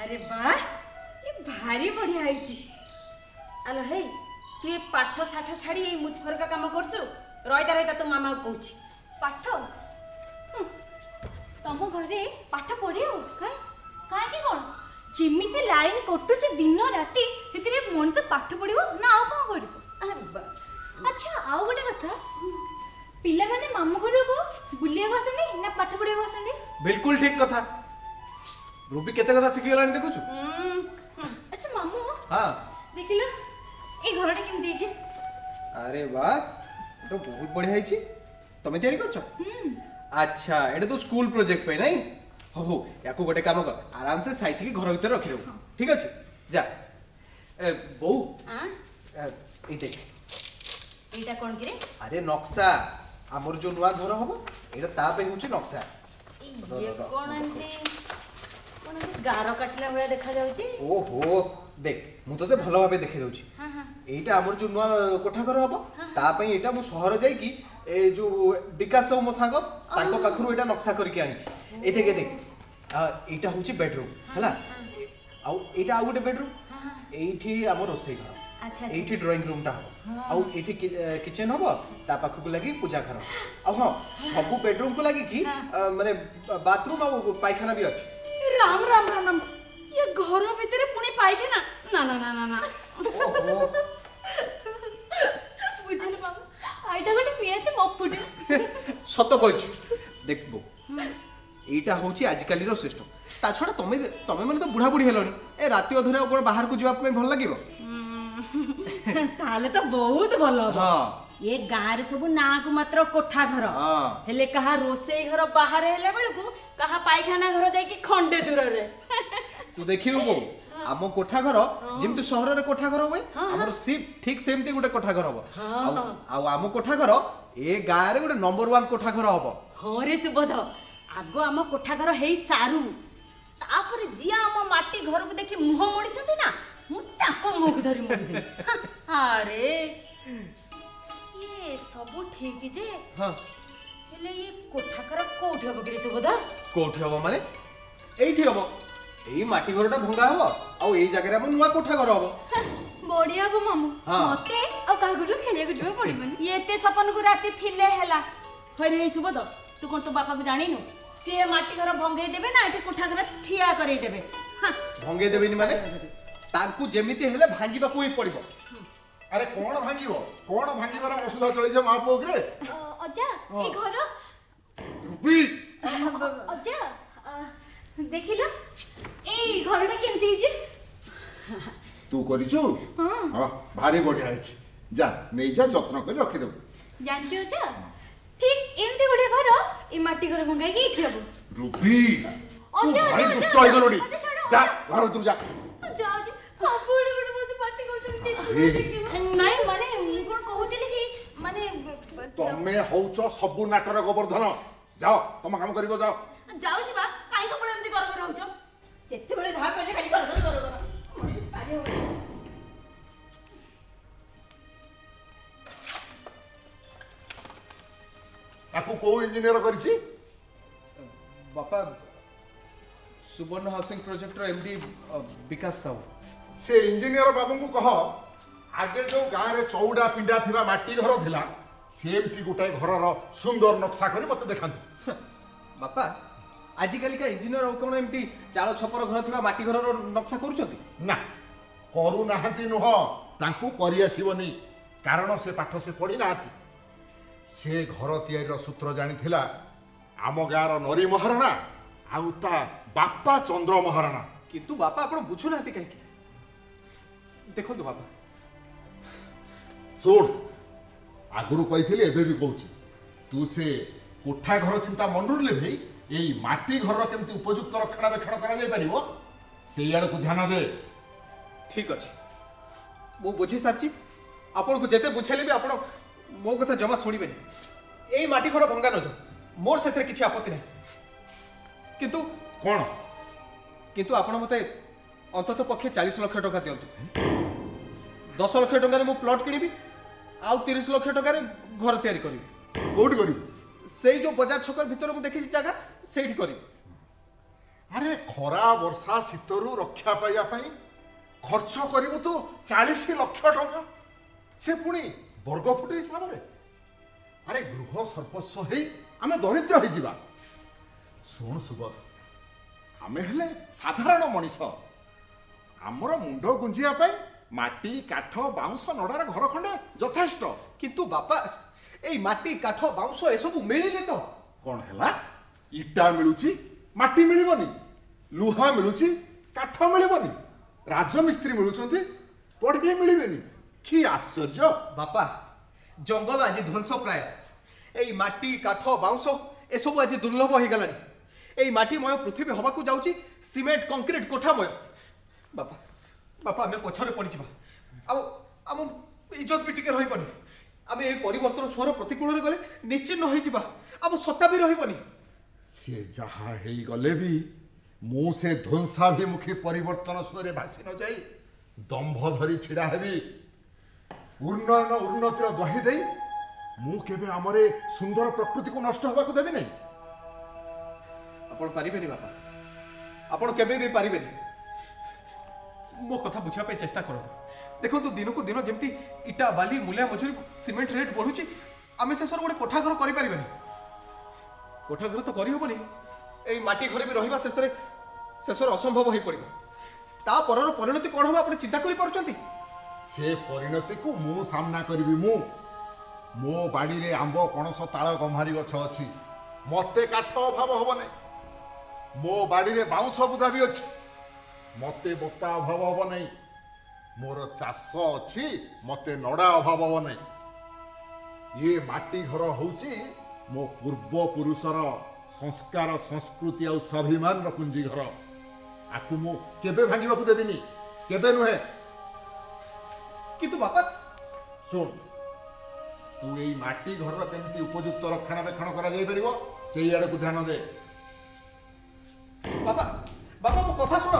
अरे वाह ये भारी बढ़िया है आलो हे तू ये पाठ साठ छाड़ी ये मुथफर का काम करछु रहिता रहिता तो मामा को कहूची पाठ तम घरे पाठ पढ़ियो काहे कोन जेमिति लाइन कटुचे दिन राती हेतिरे मनिष पाठ पढ़ियो ना आ कोन करियो अच्छा आउ गोटे कथा पिला माने मामू घर को बुलिया आसनी ना पाठ पढ़िया आसनी बिल्कुल ठीक कथा रूबी केते कथा सिखि गलानी देखुछु अच्छा मामू हां देखिलो ए घरटा केम देजी अरे वाह तो बहुत बढ़िया है तमे तैयारी करछो अच्छा एटा तो स्कूल प्रोजेक्ट पे नहीं हो याको गोटे काम कर आराम से साइथि की घर भीतर रखि दो ठीक अछि जा बौ हां ए देख एटा कोन करे अरे नक्शा हमर जो नुआ घर हबो एटा ता पे होछि नक्शा ये कोन अंते कोन गारो काटला भले देखा जाउची ओहो देख मु तते भलो भाबे देखै दउची हां हां एटा हमर जो नुआ कोठा घर हबो ता पे एटा मु शहर जाई की ए जो विकास मो सांग ताको पाखरु एटा नक्शा करके आनी छी ए देख एटा होची बेडरूम हला आ एटा आ गोटे बेडरूम एठी हमर रोसई घर अच्छा एठी ड्राइंग रूम टा हबो आ एठी किचन हबो ता पाखु को लागि पूजा घर आ हां सब बेडरूम को लागि की माने बाथरूम आ पायखाना भी अछि राम राम राम राम ये घर भीतर पुणी पायखाना ना ना ना ना ना ओहो बुझल बाबू आइटा गोटे मियाते मफुटे सत कहछु देखबो एटा होची आजिकाली रो सिस्टम ता छोड़ा तमे माने तो बुढ़ा बुढ़ी हेलोनी ए राती अधरे कोन बाहर को जीवा पे भल लागिवो ताले तो बहुत भलो हां ये गाँ रे सब ना को मात्र कोठा घर हेले कहा रोसे घर बाहर हेले बेल को कहा पायखाना घर जाई कि खंडे दूर रे तू देखियो बो आम कोठा घर जेमति शहर रे कोठा घर होय हमर सिप ठीक सेमति गुटे कोठा घर हबो आ आम कोठा घर ए गाँ रे गुटे नंबर 1 कोठा घर हबो हो रे सुबोध आगो आम कोठा घर हेई सारू तापर जिया आम माटी घर को देखि मुह मोड़ी छथि ना ମୁଁ ତାକୁ ମୁଖ ଧରି ମୁଖି ଆରେ ये सब ठीक जे हाँ हेले ये कोठाकर कोठी हबो कि रे सुबोधा कोठी हबो माने एइठी हबो एई माटी घरटा भंगा हबो आ एई जगह रे हम नुवा कोठा घर हबो बढ़िया गो मामू हाँ। मते आ कागुरु खेलिया को जमे पड़िबनी ये ते सपन को राती थिले हेला होय रे सुबोध तू कोन तो बापा को जानिनु से माटी घर भंगेई देबे ना एठी कोठा घर ठिया करई देबे हां भंगे देबेनी माने तांकु जेमिति हेले भांगीबा कोई पड़िबो अरे कौन भांगिबार मसुदा चली जा माँ पुओ रे अजा ए घर भी अजा देखिलो ए घरटा केमती जे तू करिछु हां भारी बढ़िया है जा नहीं जा जत्न कर रखि देबो जानजो अजा ठीक एमती गुडे घर ए माटी घर भंगाई के इठी हबो रूबी तू अजा, भारी अजा, दुष्ट होई गलोडी अजा, छोड़ो, जा अजा। घर तू जा जा जे सबुळे गुडे मते पार्टी करछन नहीं माने कोन कहउतिले कि माने तमे होउचो सबु नाटर गोवर्धन जाओ तुम काम करिवो जाओ जाऊ जी बा काई सबुळे एमती कर कर रहउछ जेते बेले जहा कहले खाली कर पानी हो ताकू को इंजीनियर करछि बापा सुवर्ण हाउसिंग प्रोजेक्ट रो एमडी विकास साहू से इंजीनियर बाबू को कह आगे जो गाँव रे चौड़ा पिंडा थिबा माटी घर थिला सेमती गोटाए घर रो सुंदर नक्शा करी मते देखांतु बापा आजिकाली का इंजीनियर और कौन एमती चाल छपर घर थिबा माटी घर रो नक्शा करूछंती ना करू नाहंती नुह तांकू करि आसीबनी कारण से पाठ से पढ़ी नाहंती से घर तैयारी सूत्र जानिथिला आम गाँव नरी महाराणा आउ ता बापा चंद्र महाराणा किंतु बापा आपण बुझु नाती काहे देखो तो बापा सुन आगुरु कही एबे भी कहूँ तू से कोठा घर चिंता मनरू ले भाई यही माटी घर केमती उपयुक्त रक्षणाबेक्षण करा जाय परिबो से आड़ को ध्यान दे ठीक अछि मो बुझी सारची आपण को जेते बुझाइले भी आपण मो कथा जमा सुनिबेनी एई माटी घर भंगा न जाऊ मोर सेथरे किछि आपत्ति नै किंतु कौन किंतु आपण मते अंतत पक्षे 40 लाख टका दियंतु 10 लाख टका रे मो प्लॉट किनिबी आउ 30 लाख टका रे घर तैयारी करिबी कोड करिबो सेई जो बाजार छकर भीतर मु देखि जगह सेठी करिबी अरे खरा वर्षा शीतरू रक्षा पाइबा पई खर्च करिबो तो 40 लाख टका से पुणी वर्ग फुट हिसाब रे अरे गृह सर्पस्व हेई आमे दरिद्र होई जिबा सुन सुबोध आमे हेले साधारण मनीष आमर मुंड गुंजिया पाई माटी काठ बाउंस नडार घर खंडे यथेष्ट किंतु बापा एई माटी काठ बाउंस ए सब मिलिले तो कौन है इटा मिलुची माटी मिलबनी लुहा मिलुची काठ मिलबनी राजमिस्त्री मिलुचंती पढ़े मिलबेनी कि आश्चर्य बापा जंगल आज ध्वंस प्राय एई माटी काठ बाउंस ए सब आज दुर्लभ हो गलानी एई माटीमय पृथ्वी हवा को जाउची सीमेंट कंक्रीट कोठामय बापा बापा आमे पछरे पड़ी जिबा आम इज्जत भी टिके रहिबनी आमे ए परिवर्तन स्वर प्रतिकूल रे गले निश्चित न होई जिबा आम सत्ता भी रहिबनी से जहा हेई गले भी मु से ध्वंसाभिमुखी परिवर्तन स्वरे भासी न जाई दंभ धरी छिड़ा हेबी उन्नयन उन्नतिर दही देई मु केबे हमरे सुंदर प्रकृति को नष्ट होबा को देबी नहीं आपण पारिबेनी बापा आपण केबे भी पारिबेनी मो कथा बुझा पे चेष्टा करतो देखो तो दिन को दिन जेमती इटा बाली मूल्य मजूरी सीमेंट रेट बढ़ुची आमे शेषर गोटे कोठा घर करि पारिबेनी कोठा घर तो करि होबनी एई माटी घरे भी रहिबा शेषर असंभव होई पड़िबो ता परर परिणति कोन होबा आपण चिंता करि पारुचंती से परिणति को मु सामना करबी मु मो बाड़ी रे आंब पणस ताଳ गम्हारी गछ अछि मते काठ अभाव होबने मो बाड़ी रे बाउंस बुदा भी अछि मते बोता अभाव होब नहीं मोर चाष अछि मते नडा अभाव होब नहीं ये माटी घर होउची मो पूर्व पुरुषर संस्कार संस्कृति और स्वाभिमान रो कुंजी घर आकु मो केबे भांगिबा को देबिनी केबे नुहे किंतु बापा सुन तू यही माटी घर केमती उपयुक्त रक्षणाबेक्षण करा जाई परिबो सेही आड़ को ध्यान दे बापा बापा मो कथा सुन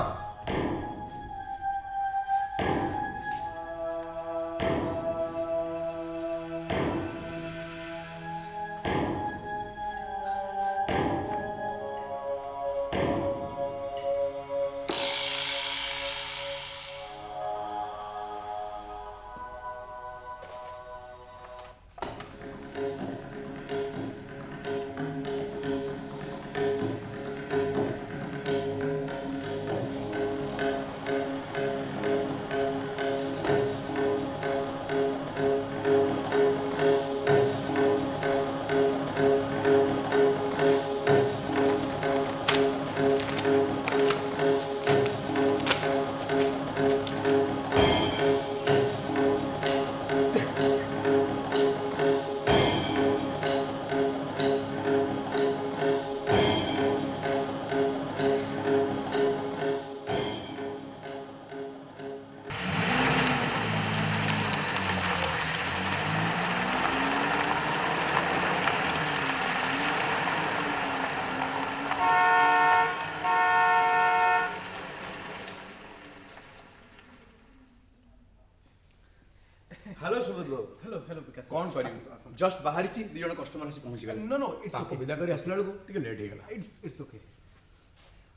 कौन करियो जस्ट बाहरिची दी जण कस्टमर आसी पहुंची गले नो नो इट्स ताको विदा करी आसला बेलको टिके लेट हे गला इट्स ओके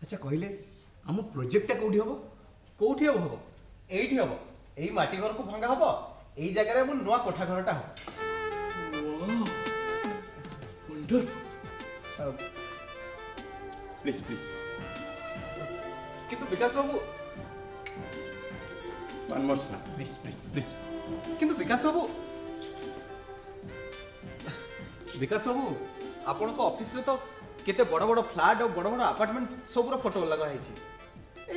अच्छा कहले हम प्रोजेक्टटा कोठी हबो कोठी हबो एठी हबो एई माटी घर को भंगा हबो एई जगह रे मो नुवा कोठा घरटा हो वंडरफुल प्लीज प्लीज किंतु विकास बाबू वन मोर स्ना प्लीज प्लीज प्लीज किंतु विकास बाबू आपण को ऑफिस रे तो केते बड़ बड़ फ्लैट और बड़ बड़ अपार्टमेंट सबरो फोटो लगा है छी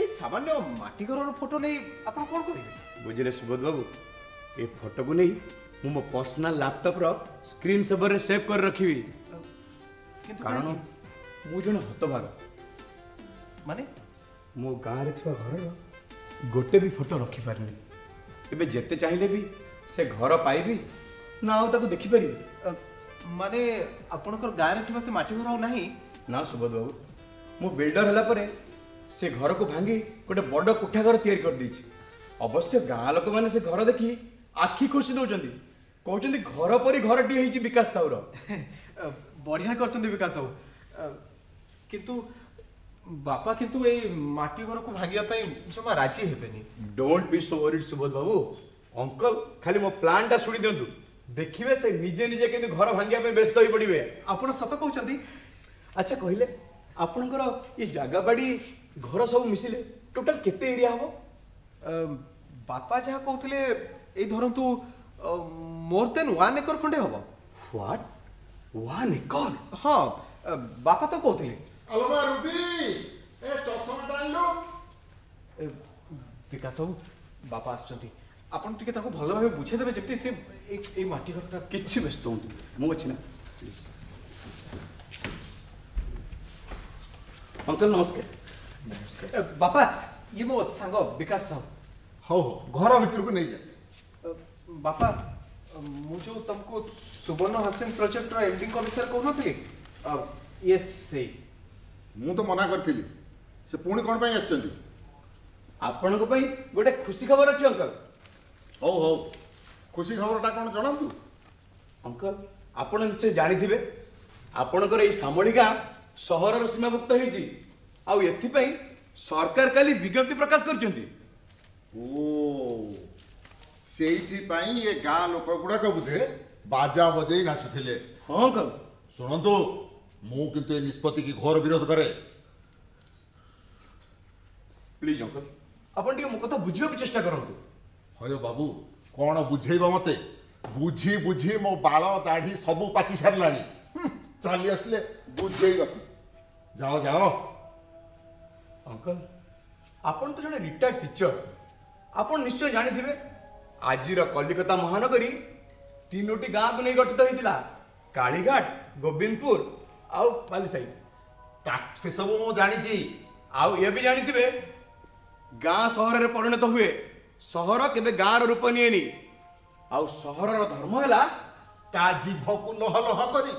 ए सामान्य माटी घर रो फोटो नै आपण कोन करिवे बुझले सुबोध बाबू ए फोटो को नहीं मु मो पर्सनल लैपटॉप रो स्क्रीन सेवर रे सेव कर रखिवी किंतु कारण मु जने हतभाग माने मो गाँ रे थिबा घर रो गोटे भी फोटो रखी पारनी एबे जेते चाहिए भी से घर पाइबी ना आउ ताको देखि परिबी माने आपणकर गाँ रे थिबा से माटी घर नाही ना सुबोध बाबू मु बिल्डर हला परे से घर को भांगी गोटे बड़ कोठा घर तैयारी कर दीची अवश्य गाँ लोक माने से घर देखी आखि खुशी दउचंदी कहउचंदी घर परी घर टी हेची विकास साउर बढ़िया करछंदी विकास बाबू किंतु बापा किंतु ए माटी घर को भांगिया पई जमा राजी हेबेनी don't be so worried Subodh babu uncle खाली मो प्लान टा सुनी दियंतु देखिबे से निजे निजे केंदु घर भांगिया पे व्यस्त होई पड़िबे आपण सत कहउचंदी अच्छा कहले आपनकर ये जागा बाड़ी घर सब मिसिले टोटल केते एरिया हबो बापा जहा कहउतले ए धरंतु मोर देन 1 एकर खंडे हबो व्हाट 1 एकर हां बापा तो कहउतले अलमा रूबी ए चश्मा टाइलो विकास बाबू बापा आछंती आपण टिके ताको भलो भाबे बुझे देबे जेते से ए माटी घरटा किछि व्यस्त होंतु मु अछि ना प्लीज अंकल नमस्कार बापा ये मो सांग विकास साहब हो घर भीतर को नहीं जा बापा मु जो तुमको सुवर्ण हासन प्रोजेक्ट रो एंडिंग को विषय कहू नथली यस से मु तो मना करथिली से पुणी कोन पई आछंती आपण को पई गोटे खुशी खबर अछि अंकल हो हो खुशी खबरटा कोन जणांतु अंकल आपण निश्चय जानि थिबे आपणकर एई सामळिका सहरर सीमाभुक्त हेची आउ एथि पई सरकार काली विज्ञप्ति प्रकाश करचंती ओ सेठी पई ये गां लोक गुडा को बुधे बाजा बजेई नाचुथिले हां अंकल सुनंतु मु किंतु ए निष्पत्ति की घोर विरोध करे प्लीज अंकल आपण टिके मो कथा बुझियो के चेष्टा करंतु हयो बाबू कौन बुझेब मते बुझी बुझी मो बाल दाढ़ी सबू पाची सारलानी चली आसले बुझेब जाओ जाओ अंकल आपण तो जने रिटायर्ड टीचर आपण निश्चय जानि थिबे आजिर कलिकता महानगरी तीनोटी गाँ को नहीं गठित होइतिला कालीघाट गोविंदपुर आउ बालीसाई से सब मो जानी आउ ये भी जानि थिबे गाँ सहर रे परिणत हुए सहर केबे गाँ रो रूप निएनी आउ सहर रो धर्म हैला ता जीभ को लह लह करी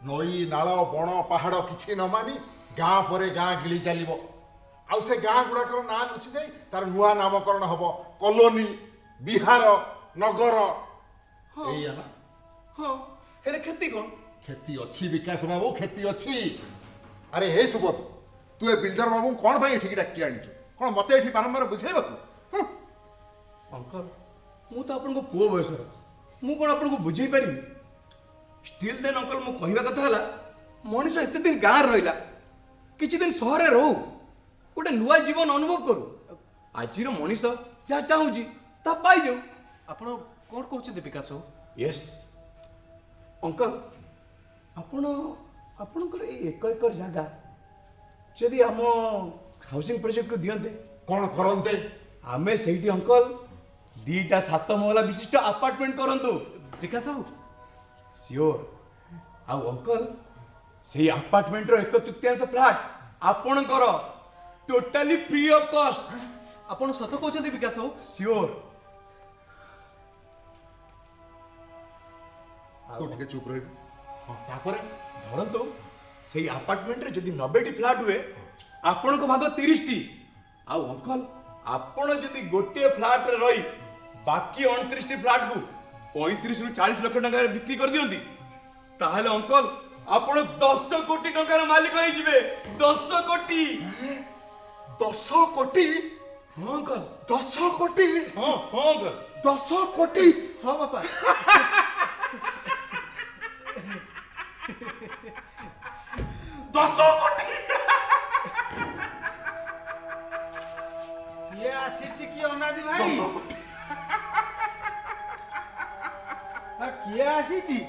नई नाल बण पहाड़ किछि न मानी गाँ परे गाँ गिली चलिबो आउ से गाँ गुड़ाकर ना लुचि जाई तार नुआ नामकरण हबो कॉलोनी बिहार नगर एया ना हां हेले खेती कोन खेती अच्छी विकास बाबू खेती अच्छी अरे हे सुबोध तू ए बिल्डर बाबू कौन भाई एठी डाकी आनिଛୁ कौन मते एठी बारंबार बुझेबकु अंकल मु तो आपन को पुओ बयसर मु कोन आपन को बुझेई परिबी स्टिल देन अंकल मु कहिबा कथा हला मनीष एते दिन गाँ रहिला किछि दिन सहर रे रहू गोटे नुआ जीवन अनुभव करू आजिर मनीष जा चाहूजी ता पाई जाऊ आपण कोन कहउछथि विकास बाबू यस अंकल आपण आपणकर एक एकर जागा जदि आम हाउसिंग प्रोजेक्ट को दियंते कौन करते आमे सेठी अंकल 2टा 7 महला विशिष्ट अपार्टमेंट करंतु विकास बाबू सियोर आउ अंकल से अपार्टमेंट रो 1/3 फ्लैट आपणकर टोटली फ्री ऑफ कॉस्ट आपण सत कहउछथि विकास बाबू सियोर तो ठीक चुप रही तापर धरंतु से अपार्टमेंट रे जदि 90टी फ्लैट हुए आपण को भाग 30टी आउ अंकल आपण जदि गोटे फ्लैट रे रही बाकी 29टी फ्लैट को 35 ରୁ 40 ଲକ୍ଷ ଟଙ୍କା ବିକ୍ରି କରି ଦିଅନ୍ତି ତାହେଲେ अंकल ଆପଣ 10 କୋଟି ଟଙ୍କାର ମାଲିକ ହେଇଯିବେ। 10 କୋଟି। 10 କୋଟି? ହଁ अंकल। 10 କୋଟି? ହଁ ହଁ अंकल। 10 କୋଟି? ହଁ ବାପା। 10 କୋଟି? କିଏ ଆସିଛି କି ଅନାଦି ଭାଇ? 10 କୋଟି? କିଏ ଆସିଛି?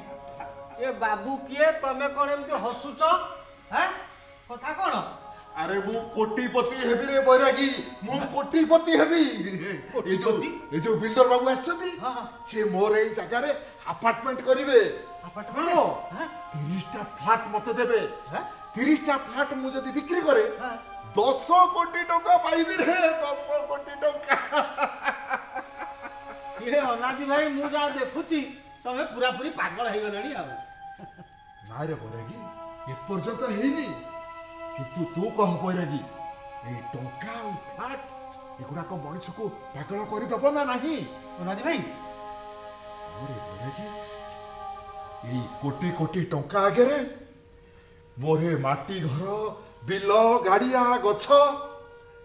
ଏ ବାବୁ କିଏ? ତମେ କଣ ଏମିତି ହସୁଛ? କଥା କଣ? আরে মু কোটিপতি হেবি রে বৈরাগী, মু কোটিপতি হেবি। এই যে বিল্ডর বাবু আসছন্তি, সে মোর এই জায়গারে আপার্টমেন্ট করিবে। হ্যাঁ 30টা ফ্ল্যাট মতে দেবে। 30টা ফ্ল্যাট মু যদি বিক্রি করে 10 কোটি টাকা পাইবি রে। 10 কোটি টাকা। ଏ ଅନାଦି ଭାଇ ମୁଁ ଯାହା ଦେଖୁଛି ତମେ ପୁରାପୁରି ପାଗଳ ହେଇଗଲଣି ଆଉ। না রে বৈরাগী, এপর্যন্ত হইনি, কিন্তু তু কহ বৈরাগী, এই টঙ্কা ও ফ্ল্যাট এগুড়াক মଣିষকু পাগল করে দেব না নাহি? ଅନାଦି ଭାଇ ওরে বৈরাগী, এই কোটি কোটি টঙ্কা আগেরে মোরে মাটি ঘর, বিল, গাড়িয়া, গছ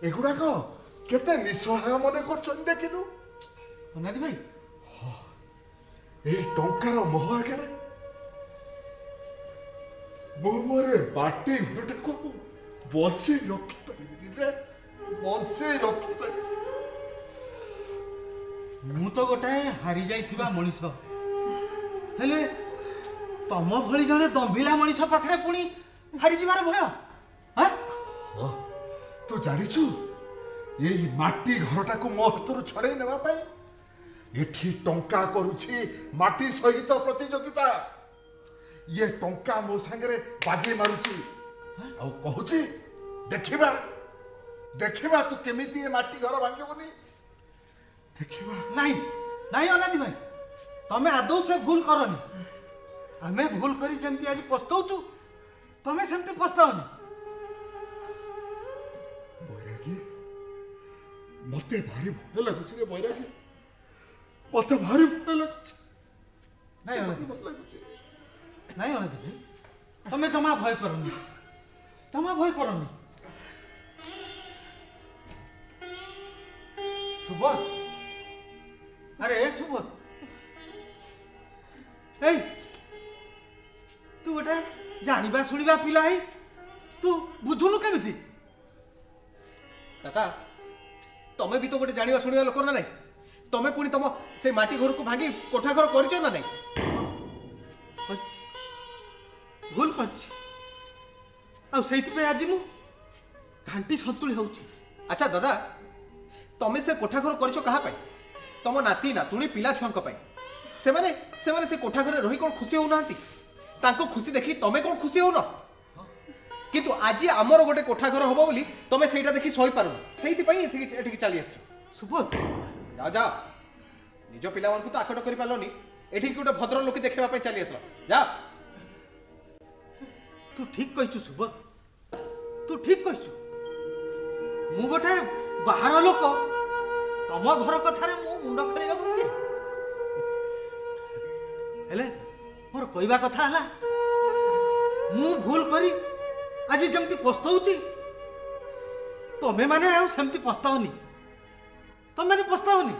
এগুড়াক কেতে নিঃসহায় মনে করছন দেখিনু? ଅନାଦି ଭାଇ এই টঙ্কার মোহ আগেরে মোরে মাটি ঘরটাকে বঞ্চেই রখিপারিবিনি রে, বঞ্চেই রখিপারিবিনি। ମୁଁ ତ ଗୋଟାଏ ହାରି ଯାଇଥିବା ମଣିଷ, ହେଲେ ତମ ଭଳି ଜଣେ ଦମ୍ଭିଲା ମଣିଷ ପାଖରେ ପୁଣି ହାରିଯିବାର ଭୟ। ତୁ ଜାଣିଛୁ ଏଇ ମାଟି ଘରଟାକୁ ମୋ ହାତରୁ ଛଡ଼େଇ ନେବା ପାଇଁ ଏଠି ଟଙ୍କା କରୁଛି ମାଟି ସହିତ ପ୍ରତିଯୋଗିତା। ଇଏ ଟଙ୍କା ମୋ ସାଙ୍ଗରେ ବାଜି ମାରୁଛି ଆଉ କହୁଛି ଦେଖିବା ଦେଖିବା ତୁ କେମିତି ଏ ମାଟି ଘର ଭାଙ୍ଗିବୁନି, ଦେଖିବା। ନାଇଁ ନାଇଁ ଅନାଦି ଭାଇ, ତମେ ଆଦୌ ସେ ଭୁଲ କରନି। ଆମେ ଭୁଲ କରି ଯେମିତି ଆଜି ପସ୍ତଉଛୁ ତମେ ସେମିତି ପସ୍ତାଅନି। ବୈରାଗୀ, ମତେ ଭାରି ଭୟ ଲାଗୁଛି ରେ ବୈରାଗୀ, ମତେ ଭାରି ଭୟ ଲାଗୁଛି। ନାଇଁ ଅନାଦି ଭଲ ଲାଗୁଛି। ନାଇଁ ଅନାଦି ଭାଇ, ତମେ ଜମା ଭୟ କରନି, ଜମା ଭୟ କରନି। ସୁବୋଧ, ଆରେ ସୁବୋଧ, ଏଇ ତୁ ଗୋଟେ ଜାଣିବା ଶୁଣିବା ପିଲା ହେଇ ତୁ ବୁଝୁନୁ କେମିତି? दादा तमे भी तो गोटे जानिबा सुनिबा लोक ना नहीं, तमे पुणी तम से माटी घर को भांगी कोठा घर करिछ ना नहीं? କରିଛି, ଭୁଲ କରିଛି, ଆଉ ସେଇଥିପାଇଁ ଆଜି ମୁଁ ଘାଣ୍ଟି ସନ୍ତୁଳି ହଉଛି। अच्छा दादा तमे से कोठा घर करिछ कहा पाई? तम नाती नातुणी पिला छुआंक पाई। सेमाने सेमाने से कोठा घर रही कोन खुशी हो नांती? तांको खुशी देखि तमे कोन खुशी हो न? किंतु आज आमर गोटे कोठा घर हबो बोली तमे सेटा देखि सही पारु, सेहिति पई एठी चली आछो। ସୁବୋଧ, जा जा निज पिला मान को तो आकट करि पालोनी, एठी गोटे भद्र लोक देखिबा पई चली आसलो। जा तू ठीक कहଛୁ ସୁବୋଧ, तू ठीक कहଛୁ। ମୁଁ ଗୋଟେ ବାହାର ଲୋକ, ତମ ଘର କଥାରେ ମୁଁ ମୁଣ୍ଡ ଖେଳିବାକୁ କିଏ? ହେଲେ ମୋର କହିବା କଥା ହେଲା, ମୁଁ ଭୁଲ କରି ଆଜି ଯେମିତି ପସ୍ତଉଛି ତମେ ମାନେ ଆଉ ସେମିତି ପସ୍ତାଅନି, ତମେ ମାନେ ପସ୍ତାଅନି,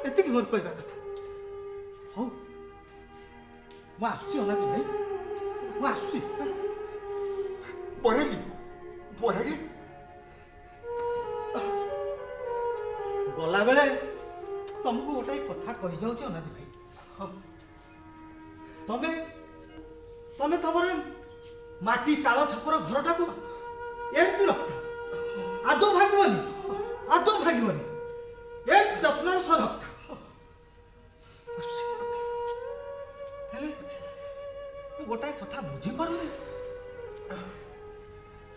ଏତିକି ମୋର କହିବା କଥା। ହଉ ମୁଁ ଆସୁଛି ଅନାଦି ଭାଇ, ମୁଁ ଆସୁଛି। ବୈରାଗୀ, ବୈରାଗୀ, ଗଲାବେଳେ ତମକୁ ଗୋଟାଏ କଥା କହିଯାଉଛି ଅନାଦି ଭାଇ। ତମେ ତମେ ତମର ମାଟି ଚାଳ ଛପର ଘରଟାକୁ ଏମିତି ରଖିଥାଅ, ଆଦୌ ଭାଙ୍ଗିବନି, ଆଦୌ ଭାଙ୍ଗିବନି, ଏମିତି ଯତ୍ନର ସହ ରଖିଥାଅ। ଆସୁଛି। ହେଲେ ମୁଁ ଗୋଟାଏ କଥା ବୁଝିପାରୁନି,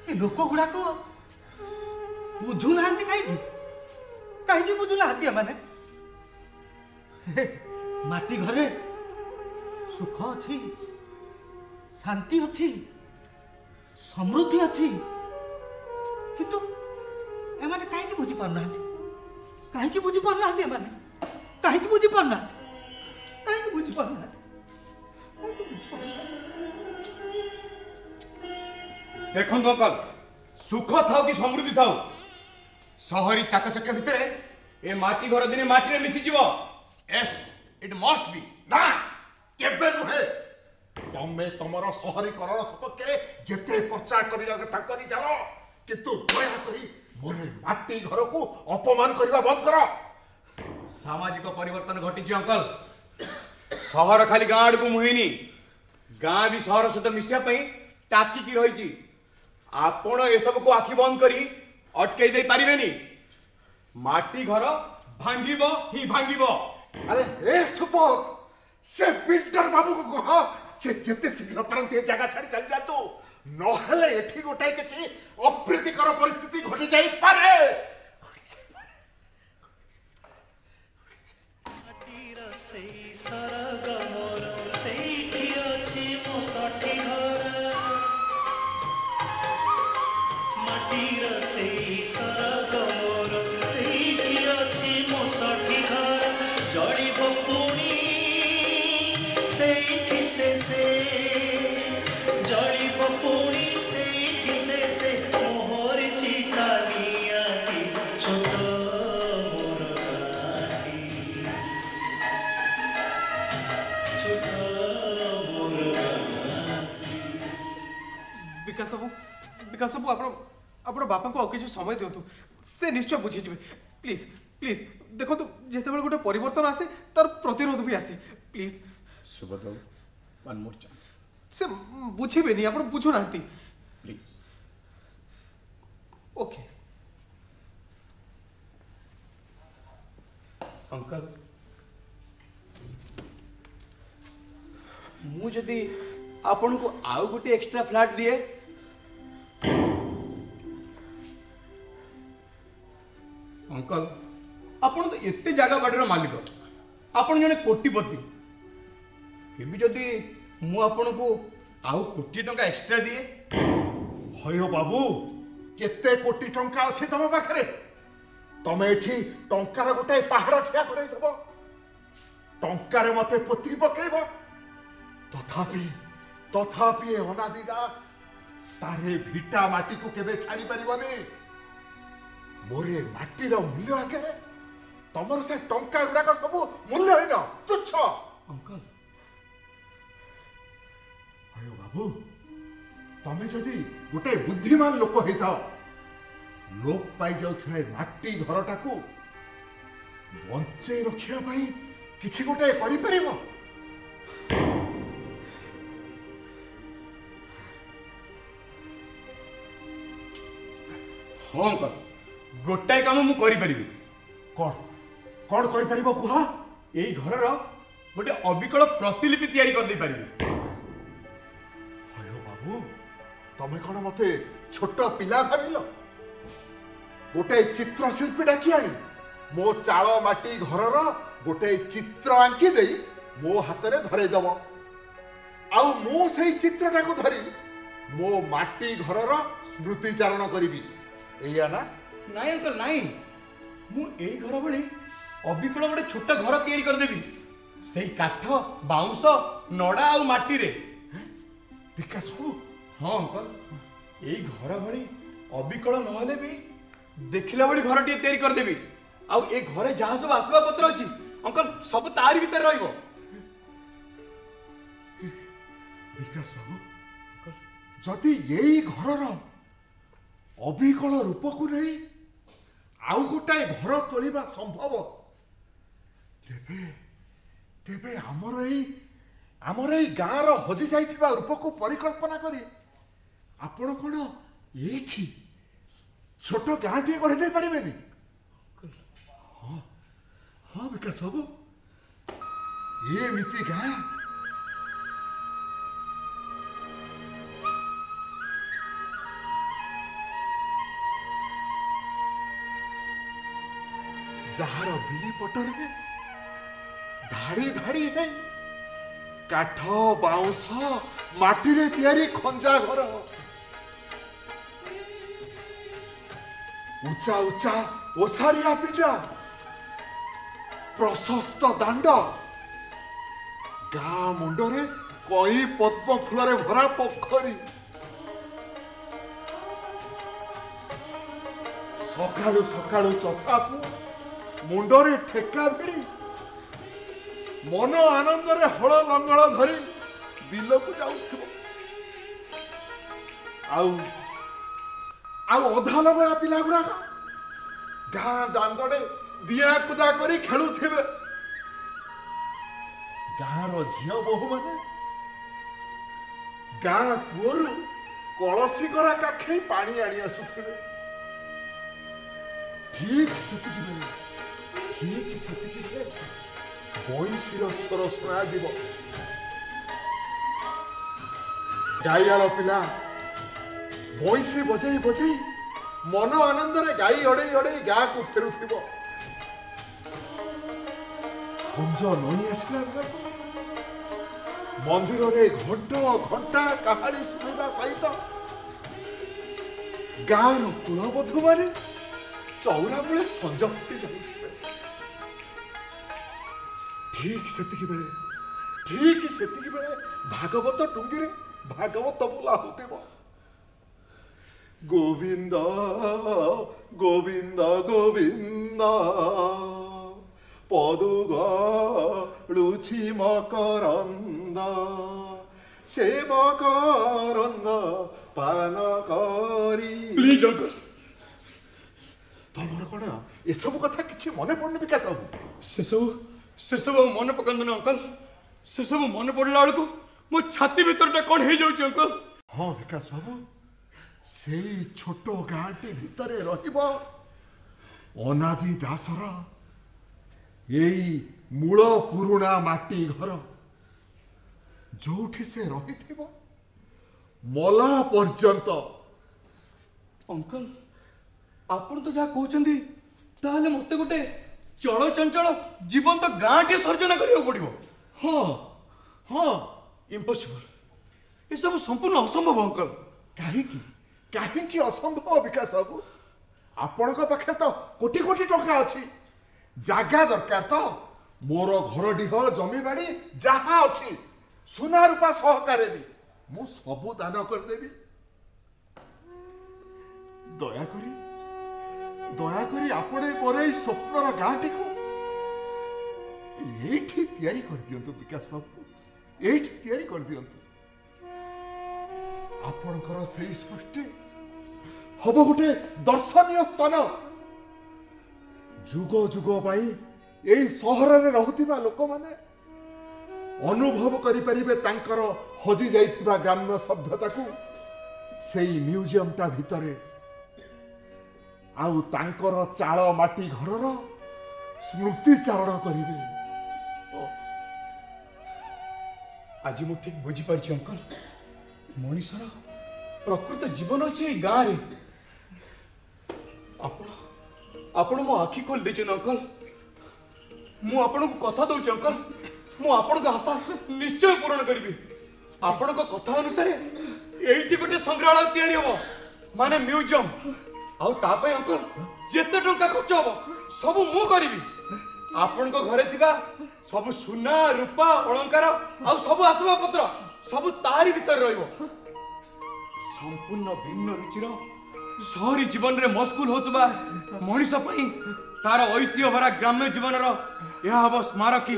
ଏ ଲୋକ ଗୁଡାକ ବୁଝୁନାହାନ୍ତି କାହିଁକି? କାହିଁକି ବୁଝୁନାହାନ୍ତି ଏମାନେ? ମାଟି ଘରେ ସୁଖ ଅଛି, ଶାନ୍ତି ଅଛି, ସମୃଦ୍ଧି ଅଛି, କିନ୍ତୁ ଏମାନେ କାହିଁକି ବୁଝିପାରୁନାହାନ୍ତି? କାହିଁକି ବୁଝିପାରୁନାହାନ୍ତି? ଏମାନେ କାହିଁକି ବୁଝିପାରୁନାହାନ୍ତି? बुझिपारना देखो अंकल सुख थाओ कि समृद्धि थाओ सहरी चाकचक्य भितर ए माटी घर दिने माटी रे मिसी जीवो यस इट मस्ट बी ना केबे नुहे तमे तमरो सहरीकरण सपक्षे जेते प्रचार करिया कथा करि जानो किंतु दया करी मोरे माटी घर को अपमान करबा बंद करो सामाजिक परिवर्तन घटी अंकल सहर खाली गाँ आड़ को मुहेनी गाँ भी सहर सहित मिसिया टाकी की रही आपण ए सब को आखि बंद करी अटकई दे पारिबेनी माटी घर भांगिबो ही भांगिबो अरे ए सुपोत से बिल्डर बाबू को कह से जेते शीघ्र परंती जगह छाड़ी चल जा तू नहले एठी गोटाई किछि अप्रीतिकर परिस्थिति घटी जाई पारे विकास बाबू आपण बापा को किसी समय दिंतु से निश्चय बुझी जी प्लीज प्लीज देखो जिते गोटे परिवर्तन आसे तार प्रतिरोध भी आसे please Subodh one more chance से बुझेबेनी आपण बुझु ना प्लीज ओके अंकल मु जदि आपण को आउ गोटे एक्स्ट्रा फ्लैट दिए अंकल आपण तो एते जागा बाड़ीर मालिक आपण जने कोटीपति फिर भी जदि मु आपण को आउ कोटी टंका एक्स्ट्रा दिए हयो बाबू केते कोटी टंका अछि तम पाखरे तमे एठी टंकार गोटाए पहाड़ ठिया करई दबो टंकार मते पोती पकेइबो तथापि तथापि ए अनादि दास तारे भिटा माटी को केबे छाड़ी परिबनी मोरे माटी रो मूल्य आके तमर से टंका गुडा का सब मूल्य होइना तुच्छ अंकल आयो बाबू तमे जदी गोटे बुद्धिमान लोक हेता लोक पाई जाउथाय माटी घरटा को बंचे रखिया पाई किछि गोटे करि परिबो हाँ अंकल गोटाए काम मु करि परिबी कौन कौन करि परिबो कुहा एई घर रो गोटे अविकल प्रतिलिपि तैयारी कर दे परिबी अयो बाबू तमे कोन मते छोट पिला भाबिलो गोटे चित्रशिल्पी डाकी आनी मो चाळ माटी घर रो गोटे चित्र आंकी देई मो हाथ रे धरे दबो आउ मो सेई चित्रटा को धरी मो माटी घर रो स्मृति चारण करिबी एया ना नाई अंकल नाई मु एई घर भली अविकल गोटे छोट घर तैयारी कर देबी सेई काठ बाउंस नडा आ माटी रे विकास हो हाँ अंकल एई घर भली अविकल नहले भी देखिला बड़ी घर टी तैयारी कर देबी आ ए घरे जहाँ सब आसवा पत्र अछि अंकल सब तारी भीतर रहइबो विकास बाबू जदि यही घर अविकल रूप को नहीं आउ गोटाए घर तोलिबा संभव तेबे तेबे आमर एई गाँव हजि जाइथिबा रूप को परिकल्पना करी आपण कोन एठी छोट गाँ टे गढ़ी दे पारिबेनी हाँ हाँ विकास बाबू ये मिति गाँ जार दी पटरे धाड़ी धाड़ी है काठ बाउंस माटी रे तैयारी खंजा घर उच्चा उच्चा ओसारिया पिंडा प्रशस्त दांड ଗାଁ ମୁଣ୍ଡରେ କଇଁ ପଦ୍ମ ଫୁଲରେ ଭରା ପୋଖରୀ। ସକାଳୁ ସକାଳୁ ଚଷା ପୁଅ ମୁଣ୍ଡରେ ଠେକା ଭିଡ଼ି ମନ ଆନନ୍ଦରେ ହଳ ଲଙ୍ଗଳ ଧରି ବିଲକୁ ଯାଉଥିବ। ଆଉ ଅଧା ଲଗା ପିଲା ଗୁଡାକ ଗାଁ ଦାଣ୍ଡରେ ଦିଆ କୁଦା କରି ଖେଳୁଥିବେ। ଗାଁର ଝିଅ ବୋହୂ ମାନେ ଗାଁ କୂଅରୁ କଳସି ଗରା କାଖେଇ ପାଣି ଆଣି ଆସୁଥିବେ। ଠିକ୍ ସେତିକି ବେଳେ ବଇଁଶୀର ସ୍ୱର ଶୁଣାଯିବ। ଗାଈଆଳ ପିଲା ବଇଁଶୀ ବଜେଇ ବଜେଇ ମନ ଆନନ୍ଦରେ ଗାଈ ଅଡେଇ ଅଡେଇ ଗାଁକୁ ଫେରୁଥିବ। ସଞ୍ଜ ନଈ ଆସିଲା ବେଳକୁ ମନ୍ଦିରରେ ଘଣ୍ଟା କାହାଳୀ ଶୁଣିବା ସହିତ ଗାଁର କୁଳବଧୂମାନେ ଚଉରା ମୂଳେ ସଞ୍ଜ ଫୁଟି ଯାଉଥିବେ। ଠିକ୍ ସେତିକି ବେଳେ ଭାଗବତ ଟୁଙ୍ଗିରେ ଭାଗବତ ବୋଲା ହଉଥିବ। ଗୋବିନ୍ଦ ଗୋବିନ୍ଦ ଗୋବିନ୍ଦ ପଦୁ ଗଳୁଛି ମକରନ୍ଦ ସେ ମକରନ୍ଦ ପାନ କରି। ପ୍ଲିଜ ଅଙ୍କଲ, ତମର କଣ ଏସବୁ କଥା କିଛି ମନେ ପଡୁନି ବିକାଶ ବାବୁ? ସେସବୁ ମନେ ପକାନ୍ତୁନି ଅଙ୍କଲ। ସେସବୁ ମନେ ପଡିଲା ବେଳକୁ ମୋ ଛାତି ଭିତରଟା କଣ ହେଇଯାଉଛି ଅଙ୍କଲ। ହଁ ବିକାଶ ବାବୁ, ସେଇ ଛୋଟ ଗାଁଟି ଭିତରେ ରହିବ ଅନାଦି ଦାସର ଏଇ ମୂଳ ପୁରୁଣା ମାଟି ଘର, ଯୋଉଠି ସେ ରହିଥିବ ମଲା ପର୍ଯ୍ୟନ୍ତ। ଅଙ୍କଲ, ଆପଣ ତ ଯାହା କହୁଛନ୍ତି ତାହେଲେ ମତେ ଗୋଟେ ଚଳଚଞ୍ଚଳ ଜୀବନ୍ତ ଗାଁଟି ସର୍ଜନା କରିବାକୁ ପଡିବ। ହଁ ଇମ୍ପସିବଲ, ଏସବୁ ସମ୍ପୂର୍ଣ୍ଣ ଅସମ୍ଭବ ଅଙ୍କଲ। କାହିଁକି ଅସମ୍ଭବ ବିକାଶ ବାବୁ? ଆପଣଙ୍କ ପାଖରେ ତ କୋଟି କୋଟି ଟଙ୍କା ଅଛି। ଜାଗା ଦରକାର ତ? ମୋର ଘର ଡିହ ଜମିବାଡି ଯାହା ଅଛି ସୁନା ରୂପା ସହକାରେ ବି ମୁଁ ସବୁ ଦାନ କରିଦେବି। ଦୟାକରି ଆପଣ ମୋର ଏଇ ସ୍ୱପ୍ନର ଗାଁଟିକୁ ଏଇଠି ତିଆରି କରିଦିଅନ୍ତୁ ବିକାଶ ବାବୁ, ଏଇଠି ତିଆରି କରିଦିଅନ୍ତୁ। ଆପଣଙ୍କର ସେଇ ସୃଷ୍ଟି ହବ ଗୋଟେ ଦର୍ଶନୀୟ ସ୍ଥାନ। ଯୁଗ ଯୁଗ ପାଇଁ ଏଇ ସହରରେ ରହୁଥିବା ଲୋକମାନେ ଅନୁଭବ କରିପାରିବେ ତାଙ୍କର ହଜି ଯାଇଥିବା ଗ୍ରାମ୍ୟ ସଭ୍ୟତାକୁ ସେଇ ମ୍ୟୁଜିୟମଟା ଭିତରେ, ଆଉ ତାଙ୍କର ଚାଳ ମାଟି ଘରର ସ୍ମୃତିଚାରଣ କରିବେ। ଆଜି ମୁଁ ଠିକ ବୁଝିପାରିଛି ଅଙ୍କଲ, ମଣିଷର ପ୍ରକୃତ ଜୀବନ ଅଛି ଏଇ ଗାଁରେ। ଆପଣ ମୋ ଆଖି ଖୋଲି ଦେଇଛନ୍ତି ଅଙ୍କଲ। ମୁଁ ଆପଣଙ୍କୁ କଥା ଦଉଛି ଅଙ୍କଲ, ମୁଁ ଆପଣଙ୍କ ଆଶା ନିଶ୍ଚୟ ପୂରଣ କରିବି। ଆପଣଙ୍କ କଥା ଅନୁସାରେ ଏଇଠି ଗୋଟେ ସଂଗ୍ରହାଳୟ ତିଆରି ହବ, ମାନେ ମ୍ୟୁଜିୟମ। ଆଉ ତା ପାଇଁ ଅଙ୍କଲ ଯେତେ ଟଙ୍କା ଖର୍ଚ୍ଚ ହବ ସବୁ ମୁଁ କରିବି। ଆପଣଙ୍କ ଘରେ ଥିବା ସବୁ ସୁନା ରୂପା ଅଳଙ୍କାର ଆଉ ସବୁ ଆସବାବପତ୍ର ସବୁ ତାରି ଭିତରେ ରହିବ। ସମ୍ପୂର୍ଣ୍ଣ ଭିନ୍ନ ରୁଚିର ସହରୀ ଜୀବନରେ ମସଗୁଲ ହେଉଥିବା ମଣିଷ ପାଇଁ ତାର ଐତିହ୍ୟ ଭରା ଗ୍ରାମ୍ୟ ଜୀବନର ଏହା ହବ ସ୍ମାରକୀ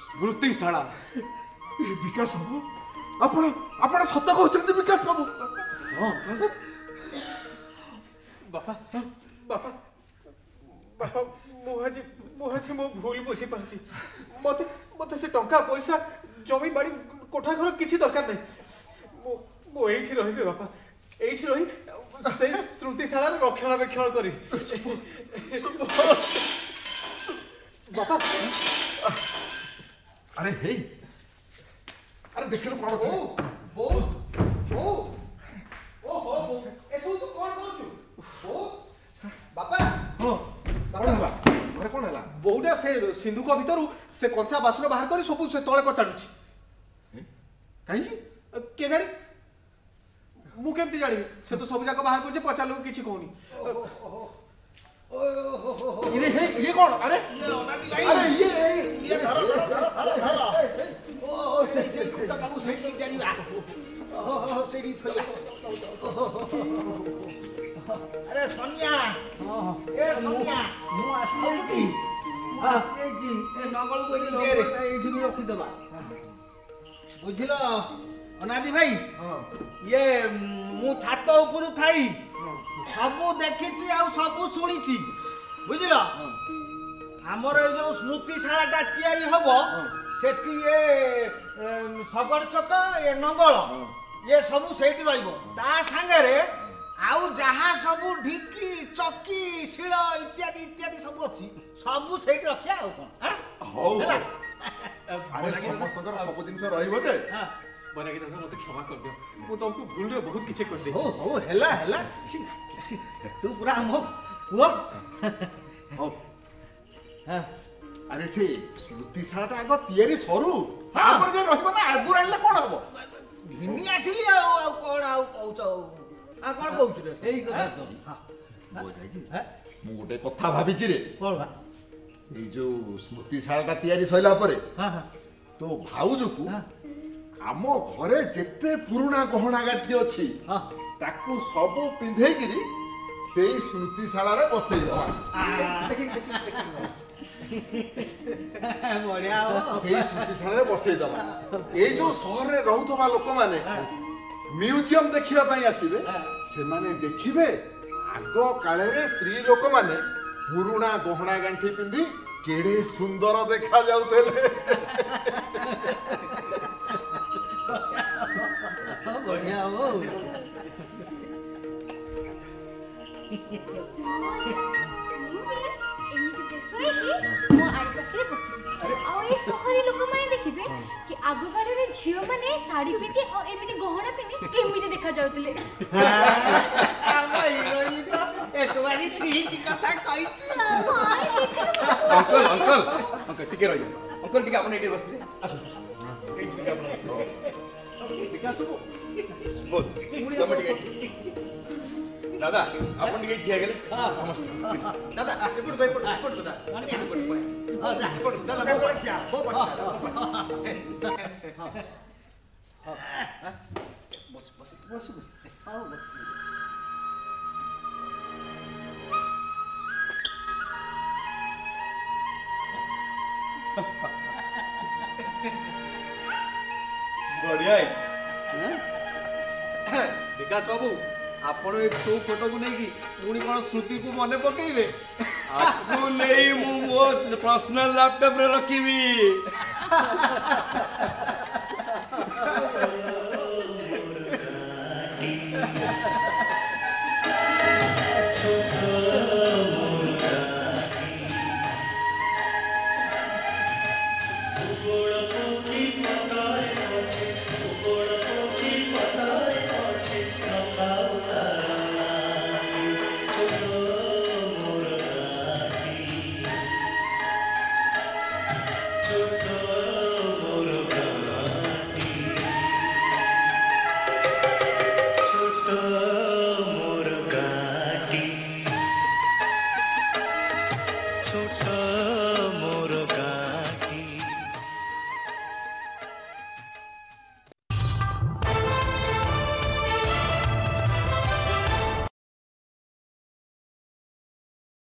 ସ୍ମୃତିଶାଳା। ବିକାଶ ବାବୁ, ଆପଣ ସତ କହୁଛନ୍ତି ବିକାଶ ବାବୁ? ବାପା ମୁଁ ଆଜି ମୋ ଭୁଲ ବୁଝି ପାରିଛି। ମତେ ସେ ଟଙ୍କା ପଇସା ଜମି ବାଡ଼ି କୋଠା ଘର କିଛି ଦରକାର ନାହିଁ। ମୁଁ ଏଇଠି ରହିବି ବାପା, ଏଇଠି ରହି ସେଇ ସ୍ମୃତିଶାଳାର ରକ୍ଷଣାବେକ୍ଷଣ କରି। ବାପା ଆରେ ଦେଖିଲୁ କଣ ଏସବୁ ତୁ କଣ କରୁଛୁ ବାପା? କଣ ହେଲା? ବୋଉଟା ସେ ସିନ୍ଧୁକ ଭିତରୁ ସେ କଂସା ବାସନ ବାହାର କରି ସବୁ ସେ ତଳେ କଚାଡୁଛି। କାହିଁକି କେଜାଣି, ମୁଁ କେମିତି ଜାଣିବି? ସେ ତ ସବୁ ଯାକ ବାହାର କରୁଛି, ପଚାରିଲୁ କିଛି କହୁନି। ଇଏ କଣ? ଆରେ ଧର ସେଇ ଖୁଣ୍ଟଟାକୁ ସେଇଠି ଜାଣିବା ସେଇଠି ଥୋଇବା ଆରେ ସନିଆ ଏ ସନିଆ ମୁଁ ଆସିଯାଇଛି ଆସିଯାଇଛି ଏ ନଙ୍ଗଳକୁ ଏଠି ଏଇଠି ବି ରଖିଦେବା ବୁଝିଲ ଅନାଦି ଭାଇ ହଁ ଇଏ ମୁଁ ଛାତ ଉପରୁ ଥାଇ ସବୁ ଦେଖିଛି ଆଉ ସବୁ ଶୁଣିଛି ବୁଝିଲ ଆମର ଏଇ ଯୋଉ ସ୍ମୃତିଶାଳାଟା ତିଆରି ହବ ସେଠି ଏ ଶଗଡ଼ ଚକ ଏ ନଙ୍ଗଳ ଇଏ ସବୁ ସେଇଠି ରହିବ ତା ସାଙ୍ଗରେ ଆଉ ଯାହା ସବୁ ଢିକି ଚକି ଶିଳ ଇତ୍ୟାଦି ଇତ୍ୟାଦି ସବୁ ଅଛି ସବୁ ସେଇଠି ରଖିବା ଆଉ କଣ ହଉ ହେଲା? ଆରେ ସମସ୍ତଙ୍କର ସବୁ ଜିନିଷ ରହିବ ଯେ ବୈରାଗୀ ଦାଦା ମତେ କ୍ଷମା କରିଦିଅ ମୁଁ ତମକୁ ଭୁଲରେ ବହୁତ କିଛି କରିଦେଇଛି ହଉ ହଉ ହେଲା ହେଲା କିଛି ନାହିଁ କିଛି ତୁ ପୁରା ଆମ ପୁଅ ହଉ ହଁ ଆରେ ସେ ସ୍ମୃତିଶାଳାଟା ଆଗ ତିଆରି ସରୁ ତାପରେ ଯେ ରହିବ ନା ଆଗରୁ ଆଣିଲେ କଣ ହବ ଘିନି ଆସିଲି ଆଉ ଆଉ କଣ ଆଉ କହୁଛ ଆଉ କଣ କହୁଛୁ ରେ ସେଇ କଥା ତ ବୈରାଗୀ, ମୁଁ ଗୋଟେ କଥା ଭାବିଛି ରେ କଣ ବା ଏଇ ଯୋଉ ସ୍ମୃତିଶାଳାଟା ତିଆରି ସରିଲା ପରେ ହଁ ହଁ ତୋ ଭାଉଜକୁ ଆମ ଘରେ ଯେତେ ପୁରୁଣା ଗହଣା ଗାଠି ଅଛି ହଁ ତାକୁ ସବୁ ପିନ୍ଧେଇକିରି ସେଇ ସ୍ମୃତିଶାଳାରେ ବସେଇ ଦେବା ବଢିଆ ହବ ସେଇ ସ୍ମୃତିଶାଳାରେ ବସେଇ ଦେବା ଏଇ ଯୋଉ ସହରରେ ରହୁଥିବା ଲୋକମାନେ ମ୍ୟୁଜିୟମ ଦେଖିବା ପାଇଁ ଆସିବେ ସେମାନେ ଦେଖିବେ ଆଗ କାଳରେ ସ୍ତ୍ରୀ ଲୋକମାନେ ପୁରୁଣା ଗହଣା ଗାଣ୍ଠି ପିନ୍ଧି କେଡେ ସୁନ୍ଦର ଦେଖା ଯାଉଥିଲେ ବଢିଆ ହବ ମୁଁ ବି ଏମିତି ବେଶ ହେଇକି ମୋ ଆଈ ପାଖରେ ବସିଥିଲି ଆଉ ଏଇ ସହରୀ ଲୋକମାନେ ଦେଖିବେ କି ଆଗ କାଳରେ ଝିଅମାନେ ଶାଢୀ ପିନ୍ଧି ଆଉ ଏମିତି ଗହଣା ପିନ୍ଧି କେମିତି ଦେଖାଯାଉଥିଲେ ଆମ ହିରୋଇନ ତ ଏକବାରି ଠିକ କଥା କହିଛି ଅଙ୍କଲ ଅଙ୍କଲ ଅଙ୍କଲ ଟିକେ ରହିଯାଅ ଅଙ୍କଲ ଟିକେ ଆପଣ ଏଇଠି ବସିଲେ ଆସନ୍ତୁ ଏଇଠି ଟିକେ ଆପଣ ବସିଲେ ସୁବୋଧ ତମେ ଟିକେ ଏଇଠି। ଦାଦା ଆପଣ ଟିକେ ଠିଆ ହେଇଗଲେ ସମସ୍ତେ ଦାଦା ଏପଟକୁ ଦାଦା ଏପଟକୁ ଦାଦା ବସ ବସ ବସ ହଉ ବଢିଆ ହେଇଛି ବିକାଶ ବାବୁ ଆପଣ ଏ ସବୁ ଫଟୋକୁ ନେଇକି ପୁଣି କଣ ସ୍ମୃତିକୁ ମନେ ପକେଇବେ ଆକୁ ନେଇ ମୁଁ ମୋ ପର୍ସନାଲ ଲ୍ୟାପଟପରେ ରଖିବି